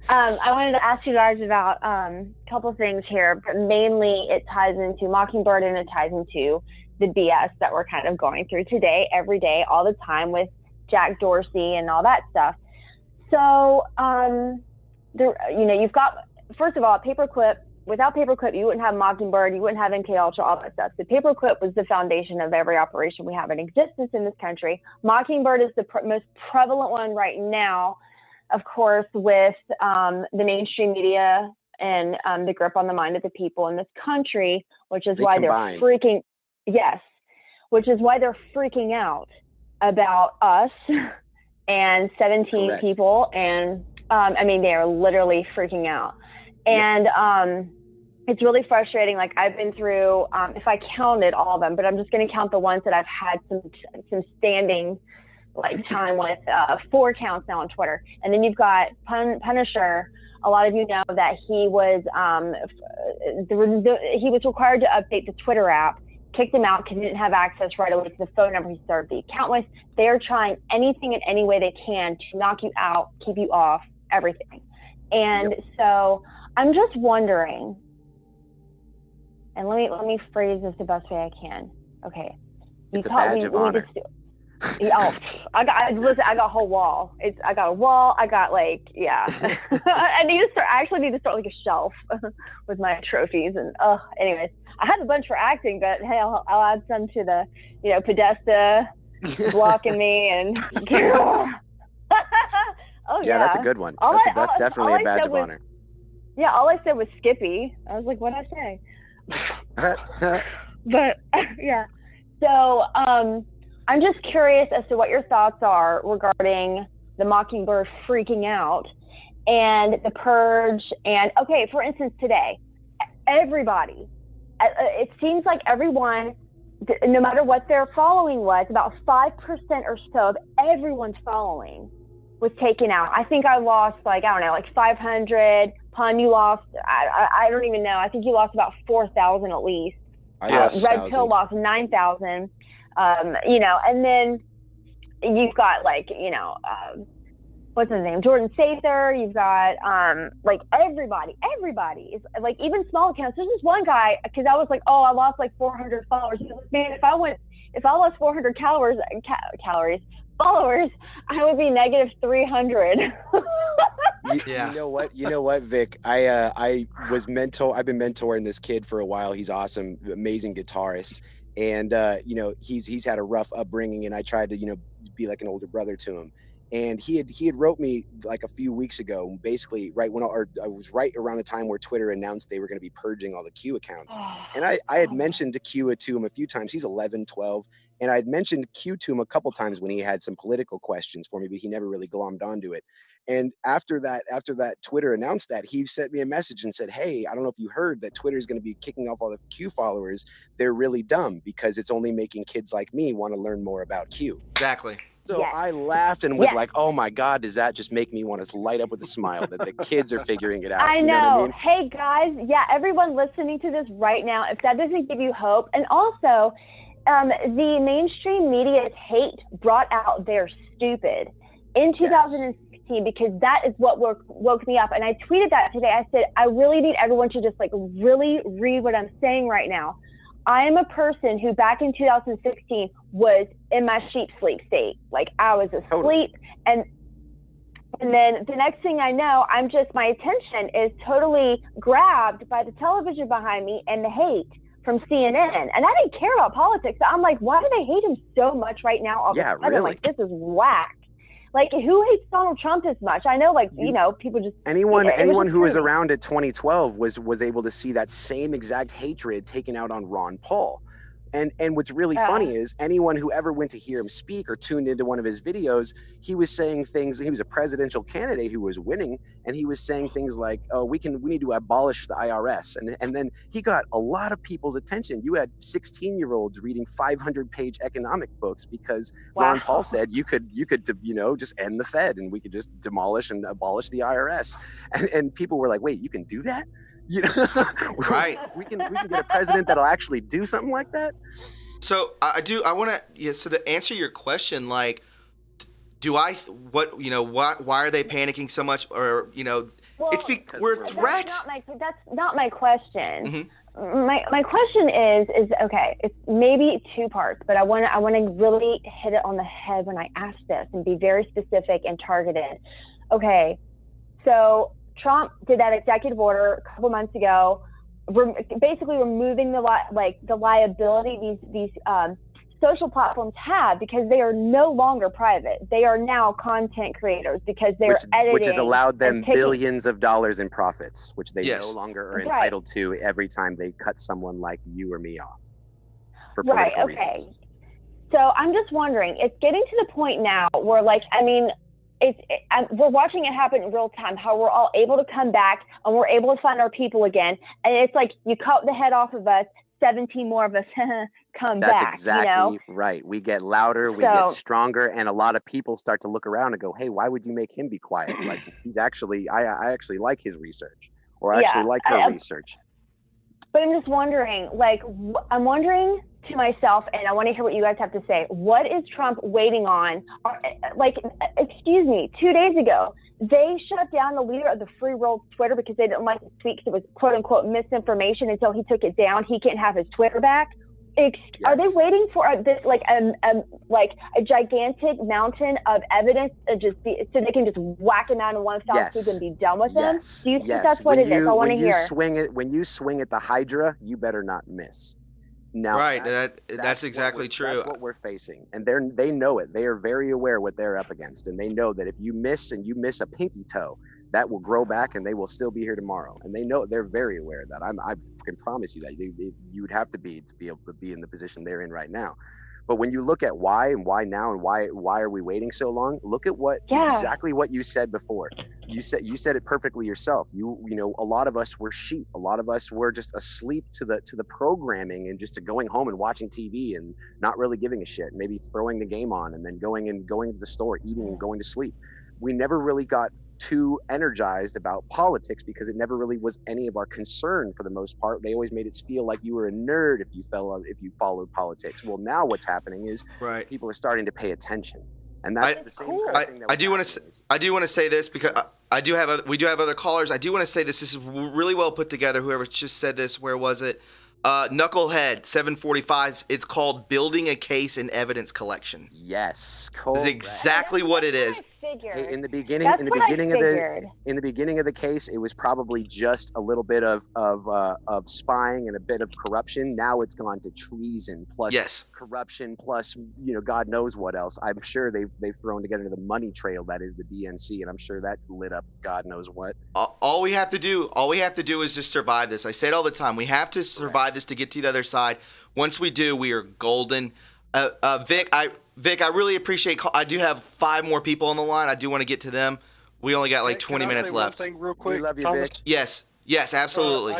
H: I wanted to ask you guys about a couple things here, but mainly it ties into Mockingbird and it ties into the BS that we're kind of going through today, every day, all the time with Jack Dorsey and all that stuff. So, you've got, first of all, Paperclip. Without Paperclip, you wouldn't have Mockingbird, you wouldn't have MK Ultra, all that stuff. So Paperclip was the foundation of every operation we have in existence in this country. Mockingbird is the most prevalent one right now, of course, with the mainstream media and the grip on the mind of the people in this country, which is why they're freaking out about us and 17
F: Correct.
H: people. And they are literally freaking out. And it's really frustrating. Like, I've been through, if I counted all of them, but I'm just going to count the ones that I've had some standing time with, 4 accounts now on Twitter. And then you've got Punisher. A lot of you know that he was required to update the Twitter app, kicked him out because he didn't have access right away to the phone number he started the account with. They are trying anything and any way they can to knock you out, keep you off, everything. And so I'm just wondering, and let me phrase this the best way I can. Okay.
F: It's a badge of honor.
H: I got a whole wall. I got a wall. I got I actually need to start like a shelf with my trophies. And anyways, I have a bunch for acting, but hey, I'll add some to the, Podesta blocking me and. Oh yeah,
F: that's a good one. That's definitely a badge of honor.
H: Yeah, all I said was Skippy. I was like, what'd I say? But yeah, so I'm just curious as to what your thoughts are regarding the Mockingbird freaking out and the purge. And okay, for instance, today, everybody, it seems like everyone, no matter what their following was, about 5% or so of everyone's following was taken out. I think I lost 500. Pun, you lost, I don't even know. I think you lost about 4,000 at least. Red Pill lost 9,000. And then you've got what's his name? Jordan Sather. You've got everybody is even small accounts. There's this one guy, because I was like, oh, I lost 400 followers. He's like, man, if I lost 400 followers, I would be negative 300.
F: You know what, Vic? I've been mentoring this kid for a while. He's awesome, amazing guitarist. And, he's had a rough upbringing, and I tried to, be like an older brother to him. And he had wrote me a few weeks ago, basically I was right around the time where Twitter announced they were going to be purging all the Q accounts. And I had mentioned Q to him a few times. He's 11, 12. And I'd mentioned Q to him a couple times when he had some political questions for me, but he never really glommed onto it. And after that Twitter announced that, he sent me a message and said, hey, I don't know if you heard that Twitter is going to be kicking off all the Q followers. They're really dumb because it's only making kids like me want to learn more about Q.
A: Exactly.
F: So I laughed and was like, oh my God, does that just make me want to light up with a smile that the kids are figuring it out?
H: I know.
F: You know what I mean?
H: Hey guys, everyone listening to this right now, if that doesn't give you hope, and also the mainstream media's hate brought out their stupid in 2016, because that is what woke me up. And I tweeted that today. I said, I really need everyone to just really read what I'm saying right now. I am a person who back in 2016 was in my sheep sleep state. I was asleep. Totally. And then the next thing I know, my attention is totally grabbed by the television behind me and the hate from CNN. And I didn't care about politics. I'm like, why do they hate him so much right now? All of a sudden?
F: Really?
H: I'm like, this is whack. Who hates Donald Trump as much? I know, people just...
F: Anyone who was around at 2012 was able to see that same exact hatred taken out on Ron Paul. And what's really funny is anyone who ever went to hear him speak or tuned into one of his videos, he was saying things. He was a presidential candidate who was winning, and he was saying things like, "Oh, we need to abolish the IRS." And then he got a lot of people's attention. You had 16-year-olds reading 500-page economic books because Ron Paul said you could just end the Fed and we could just demolish and abolish the IRS. And people were like, "Wait, you can do that?" Right. we can get a president that'll actually do something like that.
A: So so to answer your question, like, why are they panicking so much? Or, it's because we're a threat.
H: That's not my question.
A: Mm-hmm.
H: My question is okay. It's maybe two parts, but I want to really hit it on the head when I ask this and be very specific and targeted. Okay, so Trump did that executive order a couple months ago, basically removing the liability these social platforms have, because they are no longer private. They are now content creators because they're editing.
F: Which has allowed them billions of dollars in profits, which they
A: Yes.
F: no longer are entitled to every time they cut someone like you or me off for political reasons.
H: So I'm just wondering, it's getting to the point now where, we're watching it happen in real time, how we're all able to come back and we're able to find our people again. And it's like you cut the head off of us, 17 more of us come back.
F: That's exactly right. We get louder, we get stronger, and a lot of people start to look around and go, "Hey, why would you make him be quiet? Like, he's actually, I actually like his research, or I actually like her research."
H: But I'm just wondering, I'm wondering to myself, and I want to hear what you guys have to say. What is Trump waiting on? Excuse me, 2 days ago, they shut down the leader of the free world Twitter because they didn't like his tweet because it was quote unquote misinformation, and so he took it down. He can't have his Twitter back. Are they waiting for this a gigantic mountain of evidence so they can just whack him out in one fell swoop and be done with him? Do you think that's what it is? I want to hear.
F: When you swing at the Hydra, you better not miss. Now,
A: right, that's exactly true.
F: That's what we're facing, and they know it. They are very aware what they're up against, and they know that if you miss a pinky toe, that will grow back, and they will still be here tomorrow. And they know, they're very aware of that. I can promise you that you would have to be able to be in the position they're in right now. But when you look at why now and why are we waiting so long? Look at exactly what you said before. You said it perfectly yourself. You know, a lot of us were sheep. A lot of us were just asleep to the programming and just to going home and watching TV and not really giving a shit. Maybe throwing the game on and then going to the store, eating and going to sleep. We never really got too energized about politics because it never really was any of our concern for the most part. They always made it feel like you were a nerd if you followed politics. Well, now what's happening is people are starting to pay attention, and that's the same kind of thing that
A: I do want to say this because we do have other callers. I do want to say this is really well put together. Whoever just said this, where was it? Knucklehead 745. It's called Building a Case and Evidence Collection.
F: Yes,
A: this is exactly what it is.
F: Hey, in the beginning of the case, it was probably just a little bit of spying and a bit of corruption. Now it's gone to treason plus corruption plus God knows what else. I'm sure they've thrown together the money trail that is the DNC, and I'm sure that lit up God knows what.
A: All we have to do is just survive this. I say it all the time. We have to survive this to get to the other side. Once we do, we are golden. Vic, I really appreciate. I do have 5 more people on the line. I do want to get to them. We only got 20 minutes left.
G: One thing real quick,
F: we love you,
G: Thomas?
F: Vic.
A: Yes, absolutely.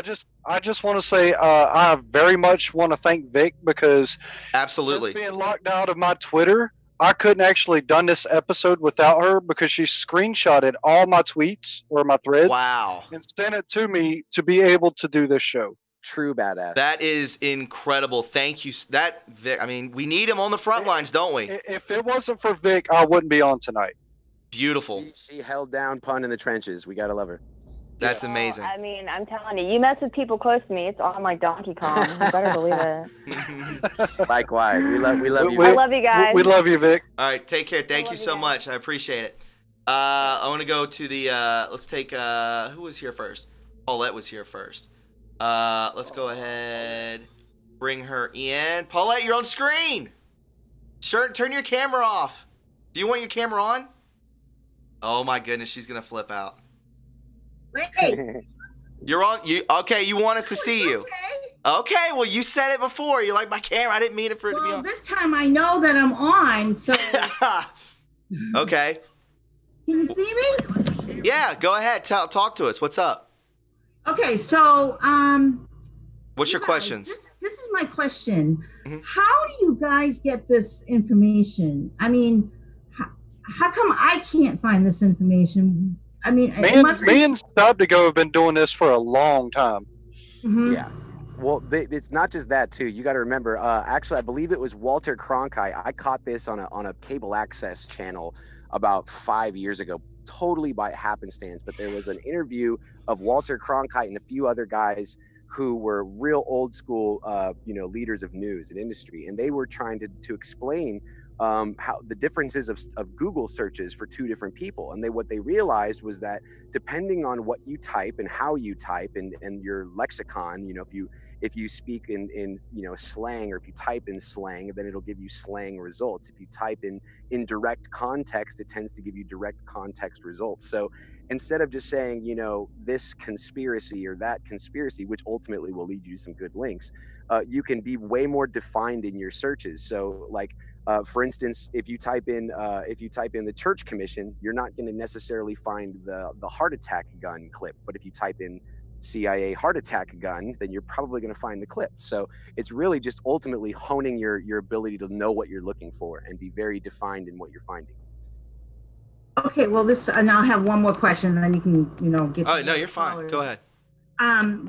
G: I just want to say I very much want to thank Vic because
A: absolutely
G: since being locked out of my Twitter, I couldn't actually done this episode without her because she screenshotted all my tweets or my threads.
A: Wow.
G: And sent it to me to be able to do this show.
F: True badass.
A: That is incredible. Thank you. Vic, I mean, we need him on the front lines, don't we?
G: If it wasn't for Vic, I wouldn't be on tonight.
A: Beautiful.
F: She held down pun in the trenches. We gotta love her.
A: That's amazing.
H: I mean, I'm telling you, you mess with people close to me, it's on like Donkey Kong. You better believe it.
F: Likewise. We love you.
H: I love you guys.
G: We love you, Vic.
A: All right, take care. Thank you so much. I appreciate it. I want to go to the let's take who was here first? Paulette was here first. Let's go ahead, bring her in. Paulette, you're on screen. Sure, turn your camera off. Do you want your camera on? Oh my goodness, she's gonna flip out.
I: Wait.
A: You're on. You want us to see you? Okay, well, you said it before. You're like, my camera, I didn't mean it for it to be
I: Well,
A: on.
I: this time I know that I'm on, so
A: Okay.
I: can you see me?
A: Yeah, go ahead. Talk to us. What's up?
I: Okay, so
A: What's your
I: guys,
A: questions?
I: This is my question.
A: Mhm.
I: How do you guys get this information? I mean, how come I can't find this information? I mean, it must be.
G: Me and Stop-to-Go have been doing this for a long time.
I: Mhm.
F: Yeah. Well, it's not just that too. You got to remember. Actually, I believe it was Walter Cronkite. I caught this on a cable access channel about 5 years ago, totally by happenstance. But there was an interview of Walter Cronkite and a few other guys who were real old school, leaders of news and industry, and they were trying to explain how the differences of Google searches for two different people. And what they realized was that depending on what you type and how you type and your lexicon, if you speak in slang, or if you type in slang, then it'll give you slang results. If you type in direct context, it tends to give you direct context results. So instead of just saying, this conspiracy or that conspiracy, which ultimately will lead you to some good links, you can be way more defined in your searches. So like, for instance, if you type in the Church Commission, you're not going to necessarily find the heart attack gun clip. But if you type in CIA heart attack gun, then you're probably going to find the clip. So it's really just ultimately honing your ability to know what you're looking for and be very defined in what you're finding.
I: Okay, well, and I'll have one more question, and then you can, get.
A: Oh, no, you're fine. Go ahead.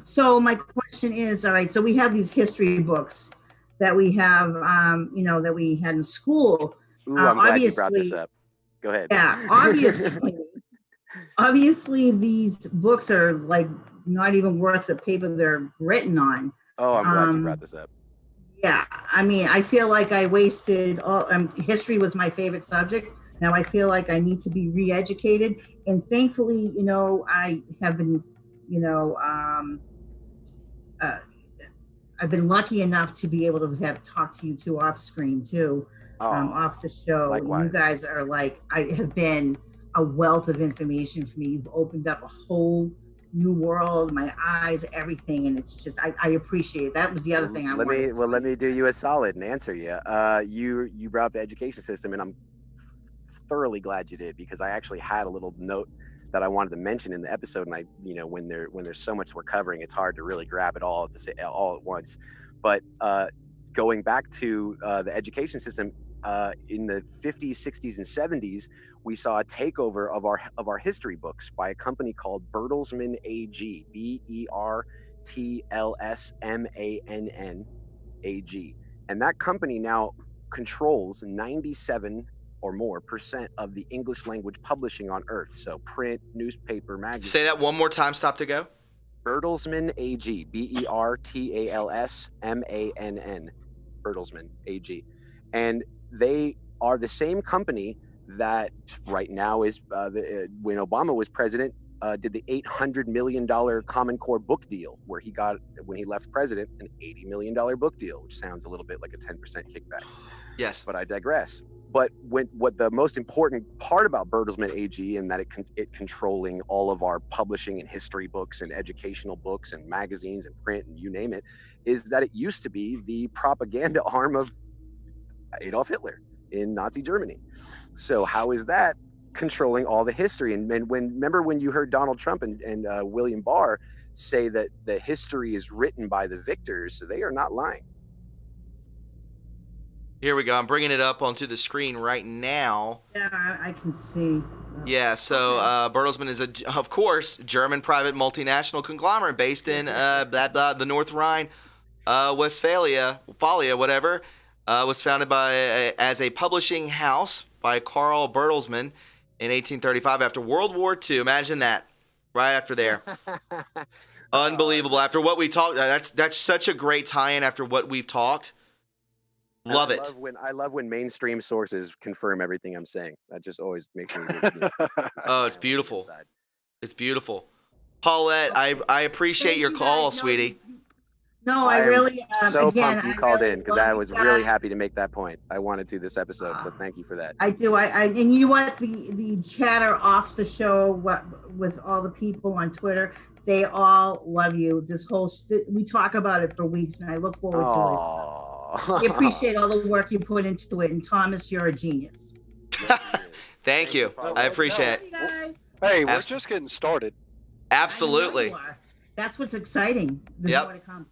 I: So my question is, all right, so we have these history books that we have, that we had in school.
F: Ooh, I'm glad you brought this up. Go ahead.
I: Yeah, obviously these books are like not even worth the paper they're written on.
F: Oh, I'm glad you brought this up.
I: Yeah, I mean, I feel like I wasted history was my favorite subject. Now I feel like I need to be re-educated, and thankfully, I have been, I've been lucky enough to be able to have talked to you two off screen too, off the show.
F: Likewise.
I: You guys are I have been a wealth of information for me. You've opened up a whole new world, my eyes, everything, and it's just I appreciate it. That was the other thing I wanted.
F: Let me do you a solid and answer you. You brought up the education system, and I'm thoroughly glad you did, because I actually had a little note that I wanted to mention in the episode, and when there's so much we're covering, it's hard to really grab it all at once. But going back to the education system, in the 50s, 60s, and 70s, we saw a takeover of our history books by a company called Bertelsmann AG, BERTLSMANN AG, and that company now controls 97 or more % of the English language publishing on Earth. So print, newspaper, magazine.
A: Say that one more time. Stop to go.
F: Bertelsmann AG, BERTLSMANN, Bertelsmann AG, and they are the same company that right now is when Obama was president, did the $800 million Common Core book deal, where he got, when he left president, an $80 million book deal, which sounds a little bit like a 10% kickback.
A: Yes.
F: But I digress. But what the most important part about Bertelsmann AG, and that it controlling all of our publishing and history books and educational books and magazines and print and you name it, is that it used to be the propaganda arm of Adolf Hitler in Nazi Germany. So how is that controlling all the history? And remember when you heard Donald Trump and William Barr say that the history is written by the victors, so they are not lying.
A: Here we go. I'm bringing it up onto the screen right now.
I: Yeah, I can see.
A: Yeah, so Bertelsmann is, of course, German private multinational conglomerate based in the North Rhine, Westphalia, whatever. Was founded as a publishing house by Karl Bertelsmann in 1835 after World War II. Imagine that, right after there. Unbelievable. After what we talked, that's such a great tie-in after what we've talked. Love it.
F: I love when mainstream sources confirm everything I'm saying. That just always makes me.
A: Oh, it's beautiful. It's beautiful. Paulette, I appreciate your call, sweetie.
I: No, I really
F: so pumped you called in, because I was really happy to make that point. I wanted to this episode, so thank you for that.
I: I do. And you know what? The chatter off the show with all the people on Twitter. They all love you. This whole we talk about it for weeks, and I look forward to it.
F: Oh,
I: We appreciate all the work you put into it. And Thomas, you're a genius.
A: Thank you. I appreciate
I: Love
A: it.
I: you guys.
G: Hey, we're just getting started.
A: Absolutely.
I: I know you are. That's what's exciting. There's
A: Yep.
I: more to come.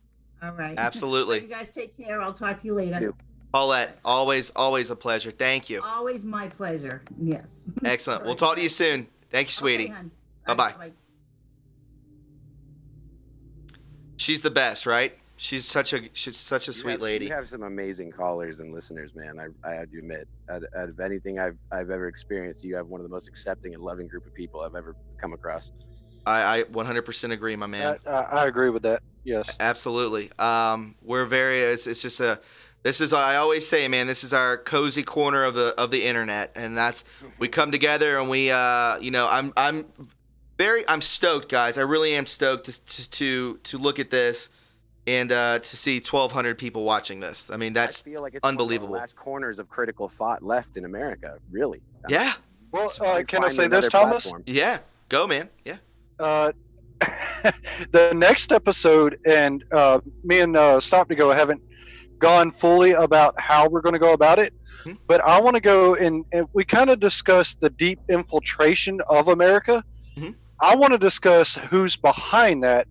I: All right.
A: Absolutely.
I: You guys take care. I'll talk to you later.
A: Paulette, always a pleasure. Thank you.
I: Always my pleasure. Yes.
A: Excellent. We'll talk to you soon. Thank you, sweetie.
I: Okay, hon.
A: Bye-bye.
I: Bye-bye.
A: She's the best, right? She's such a sweet lady.
F: You have some amazing callers and listeners, man. I have to admit, out of anything I've ever experienced, you have one of the most accepting and loving group of people I've ever come across.
A: I 100% agree, my man.
G: I agree with that. Yes.
A: Absolutely. We're very. It's just a. This is, I always say, man, this is our cozy corner of the internet, and that's, we come together and we, I'm stoked, guys. I really am stoked to look at this and to see 1,200 people watching this. I mean, that's
F: I feel like it's
A: unbelievable.
F: One of the last corners of critical thought left in America, really.
A: Yeah.
G: Well,
F: It's
G: can I
F: finally
G: say this,
F: another
G: Thomas?
F: platform.
A: Yeah. Go, man. Yeah.
G: The next episode, and me and Stop to Go haven't gone fully about how we're going to go about it, but I want to go and we kind of discuss the deep infiltration of America. I want to discuss who's behind that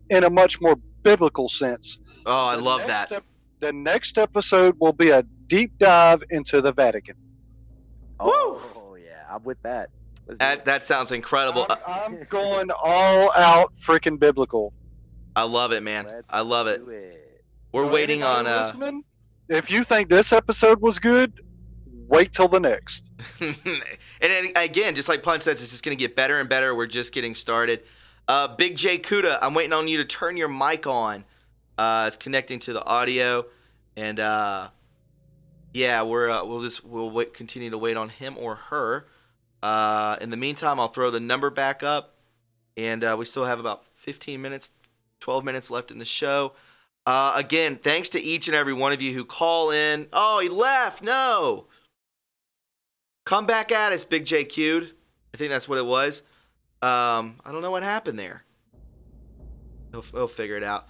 G: in a much more biblical sense.
A: Oh, I love that.
G: The next episode will be a deep dive into the Vatican.
F: Oh yeah, I'm with that.
A: That sounds incredible.
G: I'm going all out freaking biblical.
A: I love it, man. I love it. We're
G: So
A: waiting on.
G: listening, if you think this episode was good, wait till the next.
A: And then, again, just like Pun says, it's just going to get better and better. We're just getting started. Big J Kuda, I'm waiting on you to turn your mic on. It's connecting to the audio, and yeah, we'll continue to wait on him or her. In the meantime, I'll throw the number back up, and we still have about 15 minutes, 12 minutes left in the show. Again, thanks to each and every one of you who call in. Oh, he left. No. Come back at us, Big J Q'd. I think that's what it was. I don't know what happened there. He'll figure it out.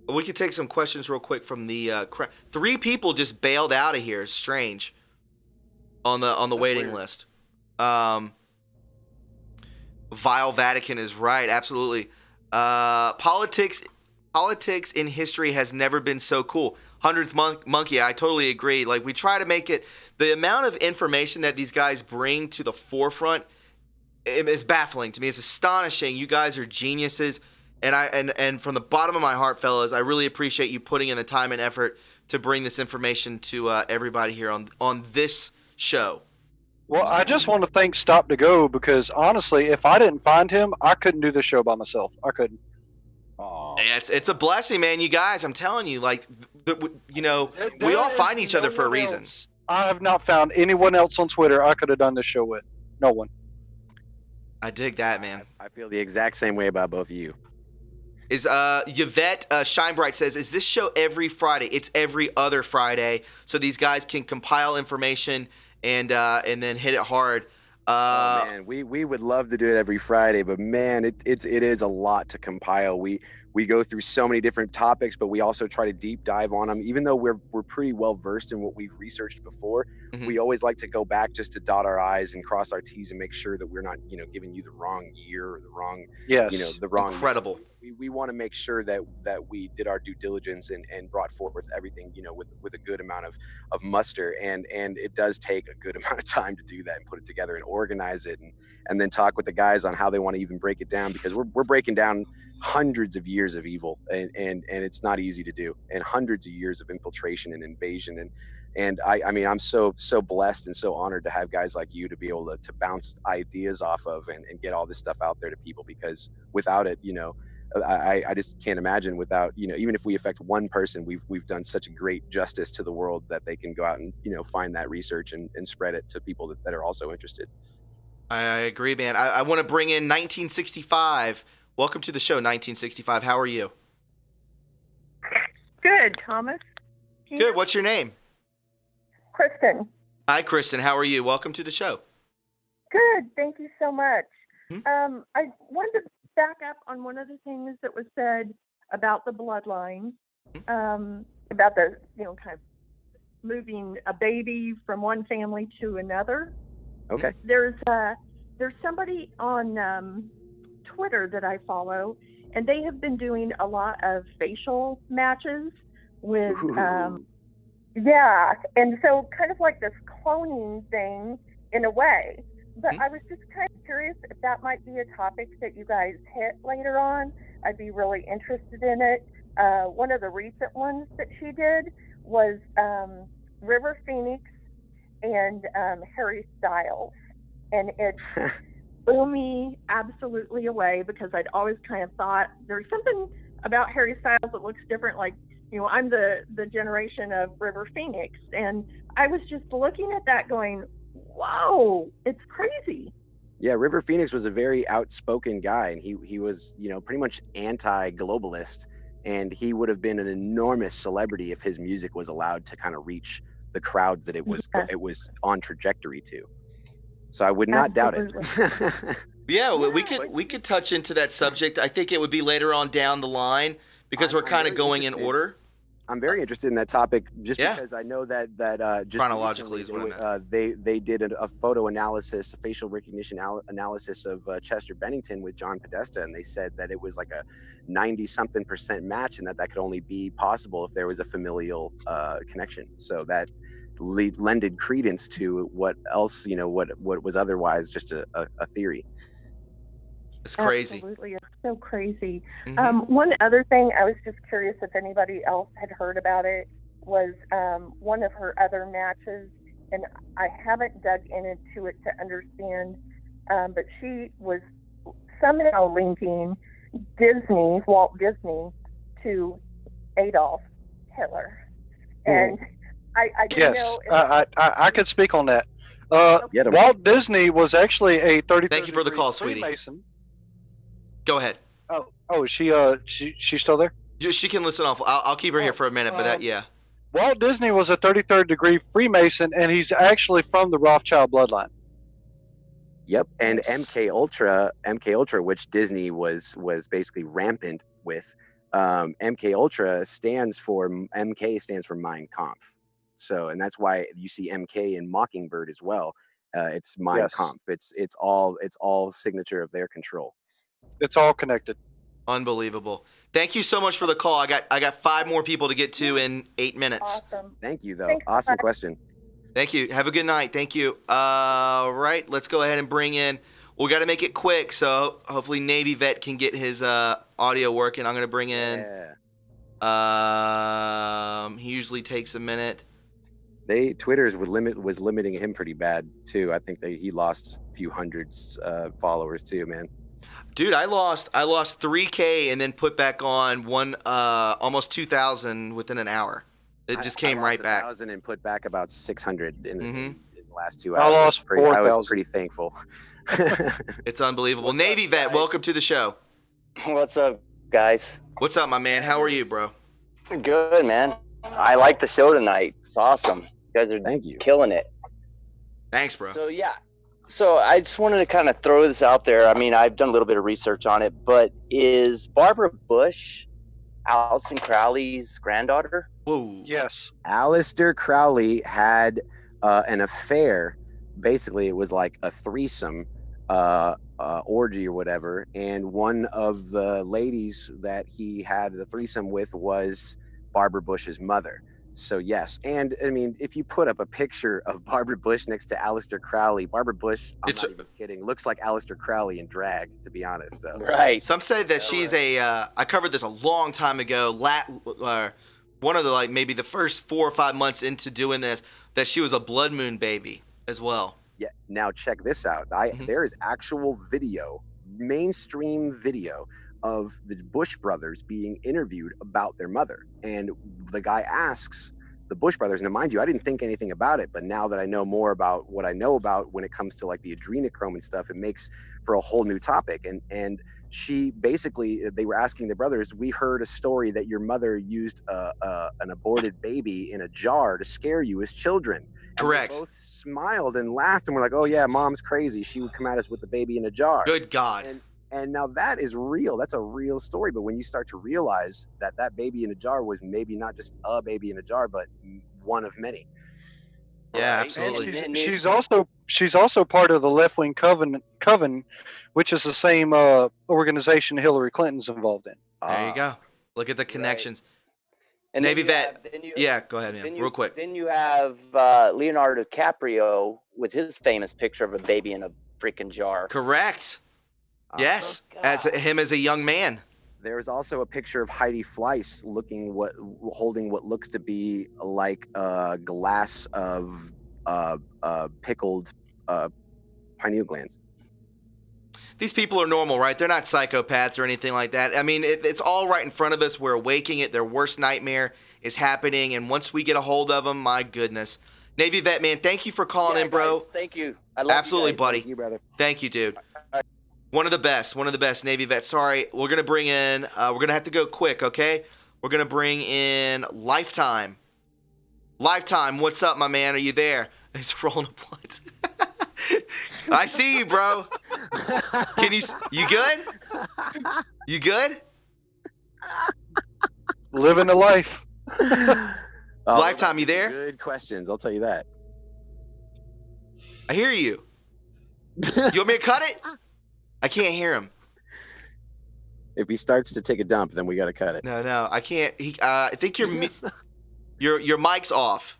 A: We could take some questions real quick from the 3 people just bailed out of here. It's strange. On the waiting list. Vile Vatican is right. Absolutely. Politics in history has never been so cool. 100th Monkey, I totally agree. Like, we try to make it, the amount of information that these guys bring to the forefront is baffling to me. It's astonishing. You guys are geniuses, and from the bottom of my heart, fellas, I really appreciate you putting in the time and effort to bring this information to everybody here on this show.
G: Well, I just want to thank Stop to Go, because honestly, if I didn't find him, I couldn't do this show by myself. I couldn't.
A: It's a blessing, man. You guys, I'm telling you, like, we all find each other for a reason.
G: I have not found anyone else on Twitter I could have done this show with. No one.
A: I dig that, man.
F: I feel the exact same way about both of you.
A: Is Yvette Shinebright says, is this show every Friday? It's every other Friday, so these guys can compile information and then hit it hard.
F: Man, we would love to do it every Friday, but man, it is a lot to compile. We go through so many different topics, but we also try to deep dive on them. Even though we're pretty well versed in what we've researched before, we always like to go back just to dot our I's and cross our T's and make sure that we're not, giving you the wrong year or the wrong, the wrong.
A: Incredible.
F: We want to make sure that we did our due diligence and brought forth everything, with a good amount of muster, and it does take a good amount of time to do that and put it together and organize it and then talk with the guys on how they want to even break it down, because we're breaking down hundreds of years of evil and it's not easy to do, and hundreds of years of infiltration and invasion and I mean, I'm so blessed and so honored to have guys like you to be able to bounce ideas off of and get all this stuff out there to people, because without it, I just can't imagine without, even if we affect one person, we've done such a great justice to the world that they can go out and, find that research and spread it to people that are also interested.
A: I agree, man. I want to bring in 1965. Welcome to the show, 1965. How are you?
J: Good, Thomas.
A: Good. What's your name?
J: Kristen.
A: Hi, Kristen. How are you? Welcome to the show.
J: Good. Thank you so much. I wanted to back up on one of the things that was said about the bloodline, about the, kind of moving a baby from one family to another.
F: Okay.
J: There's somebody on Twitter that I follow, and they have been doing a lot of facial matches with, yeah, and so kind of like this cloning thing in a way. But I was just kind of curious if that might be a topic that you guys hit later on. I'd be really interested in it. One of the recent ones that she did was River Phoenix and Harry Styles, and it blew me absolutely away because I'd always kind of thought there's something about Harry Styles that looks different. Like, I'm the generation of River Phoenix, and I was just looking at that going, whoa, it's crazy.
F: Yeah, River Phoenix was a very outspoken guy, and he was, pretty much anti-globalist, and he would have been an enormous celebrity if his music was allowed to kind of reach the crowd that it was on trajectory to. So I would not doubt it.
A: Yeah, we could touch into that subject. I think it would be later on down the line because we're kind of going in order.
F: I'm very interested in that topic because I know that just
A: chronologically is what I meant.
F: They did a photo analysis, a facial recognition analysis of Chester Bennington with John Podesta, and they said that it was like a 90-something% match, and that could only be possible if there was a familial connection. So that lended credence to what else, what was otherwise just a theory.
A: It's crazy.
J: Absolutely, it's so crazy. One other thing, I was just curious if anybody else had heard about it, was one of her other matches, and I haven't dug into it to understand, but she was somehow linking Walt Disney, to Adolf Hitler. And I didn't know.
G: I could speak on that. Walt Disney was actually a 33rd
A: Thank you for the call, sweetie.
G: Freemason.
A: Go ahead.
G: Is she's still there?
A: She can listen off. I'll keep her here for a minute, but yeah.
G: Walt Disney was a 33rd degree Freemason, and he's actually from the Rothschild bloodline.
F: Yep, and MK Ultra, which Disney was basically rampant with. MK Ultra stands for Mein Kampf. So, and that's why you see MK in Mockingbird as well. It's Mein Kampf. It's all signature of their control.
G: It's all connected.
A: Unbelievable. Thank you so much for the call. I got 5 more people to get to in 8 minutes.
J: Awesome.
F: Thank you, though.
J: Thanks,
F: awesome question.
A: Thank you. Have a good night. Thank you. Right, let's go ahead and bring in. We got to make it quick, so hopefully Navy Vet can get his audio working. I'm going to bring in. He usually takes a minute.
F: Twitter's was limiting him pretty bad too. I think he lost a few hundreds followers too, man.
A: Dude, I lost 3K and then put back on almost 2,000 within an hour. It just came right back.
F: 1,000 and put back about 600 in the last 2 hours.
G: I lost 4,000.
F: I was pretty thankful.
A: It's unbelievable. Navy Vet, welcome to the show.
K: What's up, guys?
A: What's up, my man? How are you, bro?
K: Good, man. I like the show tonight. It's awesome. You guys are killing it.
A: Thanks, bro.
K: So I just wanted to kind of throw this out there. I mean, I've done a little bit of research on it, but is Barbara Bush Aleister Crowley's granddaughter?
A: Whoa.
G: Yes.
F: Aleister Crowley had an affair. Basically, it was like a threesome orgy or whatever, and one of the ladies that he had a threesome with was Barbara Bush's mother. So yes, and I mean, if you put up a picture of Barbara Bush next to Aleister Crowley, Barbara Bush, I'm not even kidding, looks like Aleister Crowley in drag, to be honest. So.
K: Right.
A: Some say that she's I covered this a long time ago. One of the maybe the first 4 or 5 months into doing this, that she was a blood moon baby as well.
F: Yeah. Now check this out. There is actual video, mainstream video, of the Bush brothers being interviewed about their mother, and the guy asks Bush brothers. Now, mind you, I didn't think anything about it, but now that I know more about what I know about when it comes to like the adrenochrome and stuff, it makes for a whole new topic. And she basically, they were asking the brothers, we heard a story that your mother used an aborted baby in a jar to scare you as children.
A: Correct.
F: And they both smiled and laughed and were like, oh yeah, mom's crazy. She would come at us with the baby in a jar.
A: Good God.
F: And now that is real. That's a real story. But when you start to realize that that baby in a jar was maybe not just a baby in a jar, but one of many.
A: Yeah,
K: Right.
A: absolutely.
K: And
G: She's also part of the Left Wing Coven, which is the same organization Hillary Clinton's involved in.
A: There you go. Look at the connections.
K: And
A: Navy
K: then you
A: vet.
K: have- then you-
A: Yeah, go ahead, man.
K: then you-
A: Real quick.
K: Then you have Leonardo Dicaprio with his famous picture of a baby in a freaking jar.
A: Correct. Yes, as him as a young man.
F: There's also a picture of Heidi Fleiss holding what looks to be like a glass of pickled pineal glands.
A: These people are normal, right? They're not psychopaths or anything like that. I mean, it's all right in front of us. We're awaking it. Their worst nightmare is happening. And once we get a hold of them, my goodness. Navy vet, man, thank you for calling in, bro.
K: Guys, thank you. I love
A: Absolutely,
K: you guys.
A: buddy.
F: Thank you, brother.
A: Thank you, dude. One of the best, Navy vet. Sorry, we're going to bring in, we're going to have to go quick, okay? We're going to bring in Lifetime. Lifetime, what's up, my man? Are you there? He's rolling a blunt. I see you, bro. You good? You good?
G: Living the life.
A: Lifetime, you there?
F: Good questions, I'll tell you that.
A: I hear you. You want me to cut it? I can't hear him.
F: If he starts to take a dump, then we got to cut it.
A: No, I can't. I think your mic's off.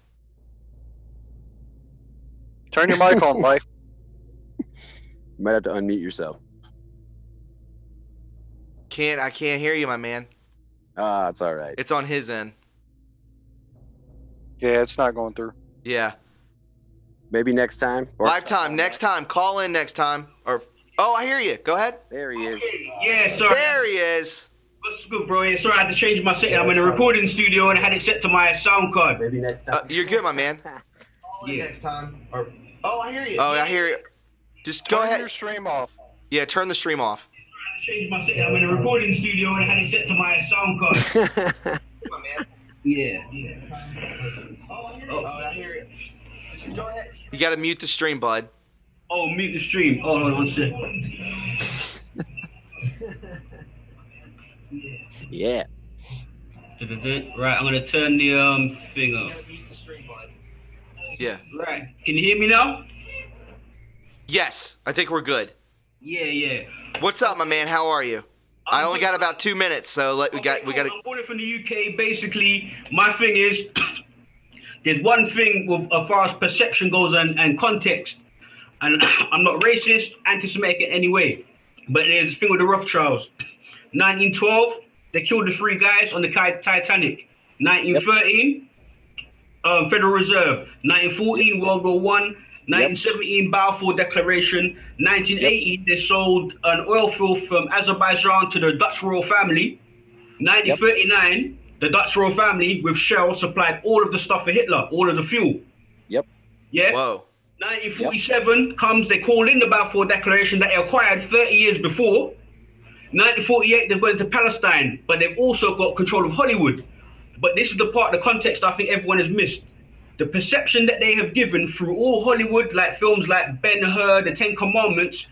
G: Turn your mic on, life.
F: You might have to unmute yourself.
A: I can't hear you, my man.
F: It's all right.
A: It's on his end.
G: Yeah, it's not going through.
A: Yeah.
F: Maybe next time.
A: Lifetime, next time. Call in next time. I hear you. Go ahead.
F: There he is.
L: Yeah, sorry.
A: There he is.
L: What's good, bro? Yeah, sorry, I had to change my setting. I'm in a recording studio and I had it set to my sound card.
F: Maybe next time.
A: You're good, my man.
L: Yeah.
C: Next time. I hear you.
A: Oh, I hear you. Just go
G: Turn
A: ahead.
G: your stream off.
A: Yeah, turn the stream off.
L: Change my setting. I'm in a recording studio and I had it set to my sound card.
C: My man.
L: Yeah.
C: I hear you. Just go ahead.
A: You got to mute the stream, bud.
L: Oh, mute the stream. Oh, hold on one sec.
F: Yeah.
L: Right, I'm gonna turn the thing up.
A: Yeah.
L: Right, can you hear me now?
A: Yes, I think we're good.
L: Yeah.
A: What's up, my man? How are you? I only got about 2 minutes, so we got to.
L: I'm calling from the UK. Basically, my thing is, there's one thing with as far as perception goes and context, and I'm not racist, anti-Semitic in any way, but there's a thing with the Rothschilds. 1912, they killed the 3 guys on the Titanic. 1913, Federal Reserve. 1914, World War I. 1917, Balfour Declaration. 1980, they sold an oil field from Azerbaijan to the Dutch royal family. 1939, the Dutch royal family with Shell supplied all of the stuff for Hitler, all of the fuel.
F: Yep.
L: Yeah.
A: Whoa.
L: 1947 comes, they call in the Balfour Declaration that they acquired 30 years before. 1948, they've gone into Palestine, but they've also got control of Hollywood. But this is the part, the context I think everyone has missed. The perception that they have given through all Hollywood, like films like Ben-Hur, The 10 Commandments,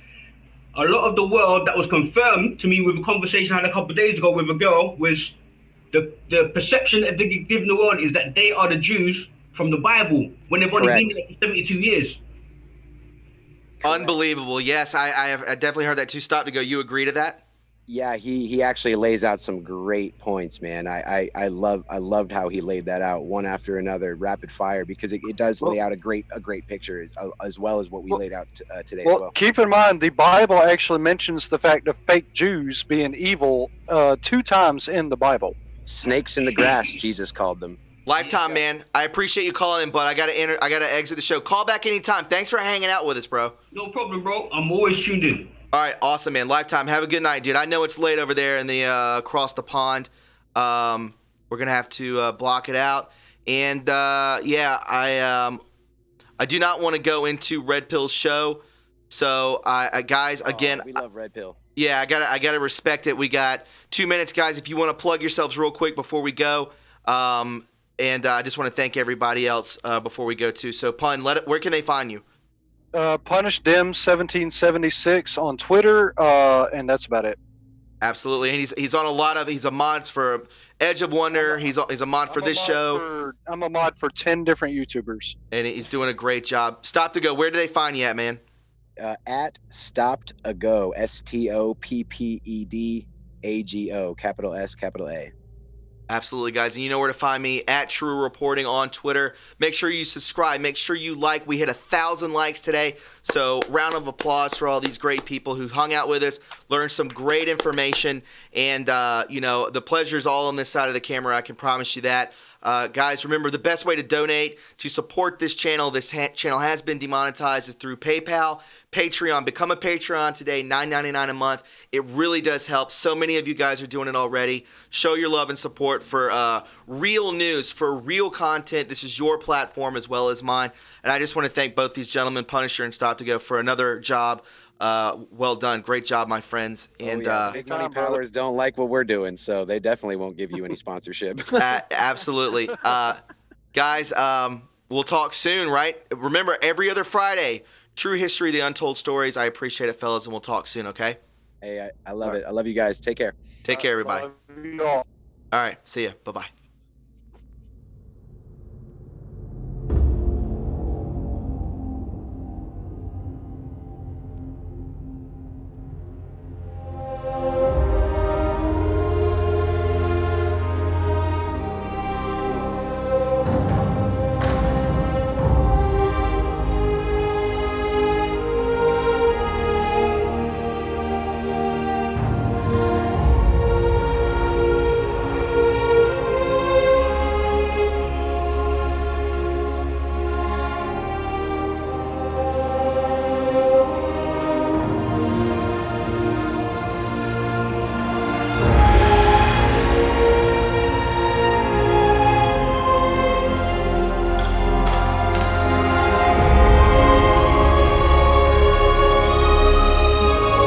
L: a lot of the world that was confirmed to me with a conversation I had a couple of days ago with a girl was the perception that they've given the world is that they are the Jews from the Bible when they've only been there for 72 years.
A: Unbelievable. Yes, I definitely heard that too. Stop to go. You agree to that?
F: Yeah, he actually lays out some great points, man. I loved how he laid that out one after another, rapid fire, because it does lay out a great picture as well as what we laid out today.
G: Well,
F: as well.
G: keep in mind the Bible actually mentions the fact of fake Jews being evil 2 times in the Bible.
F: Snakes in the grass, Jesus called them.
A: Lifetime, man. I appreciate you calling in, but I gotta exit the show. Call back anytime. Thanks for hanging out with us, bro.
L: No problem, bro. I'm always tuned in.
A: All right, awesome, man. Lifetime, have a good night, dude. I know it's late over there in the across the pond. We're gonna have to block it out. And yeah, I do not want to go into Red Pill's show. So I guys, again,
F: we love Red Pill.
A: Yeah, I gotta respect it. We got 2 minutes, guys. If you want to plug yourselves real quick before we go, and I just want to thank everybody else before we go too. So, Pun, where can they find you?
G: PunishDem1776 on Twitter, and that's about it.
A: Absolutely, and he's on a lot of. He's a mod for Edge of Wonder. He's a mod for this show.
G: I'm a mod for 10 different YouTubers,
A: and he's doing a great job. Stop to go. Where do they find you at, man?
F: At Stopped Ago, STOPPEDAGO, capital S, capital A.
A: Absolutely, guys. And you know where to find me, at TRUreporting on Twitter. Make sure you subscribe. Make sure you like. We hit 1,000 likes today. So round of applause for all these great people who hung out with us, learned some great information. And, you know, the pleasure is all on this side of the camera. I can promise you that. Guys, remember, the best way to donate to support this channel, channel has been demonetized, is through PayPal, Patreon. Become a Patreon today, $9.99 a month. It really does help. So many of you guys are doing it already. Show your love and support for real news, for real content. This is your platform as well as mine. And I just want to thank both these gentlemen, Punisher and Stop to Go, for another job. Well done. Great job, my friends. And
F: Big Money Powers don't like what we're doing, so they definitely won't give you any sponsorship.
A: Absolutely. Guys, we'll talk soon, right? Remember, every other Friday, True History, the Untold Stories. I appreciate it, fellas, and we'll talk soon, okay?
F: Hey, I love it. I love you guys. Take care.
A: Take care, everybody. All right. See ya. Bye-bye.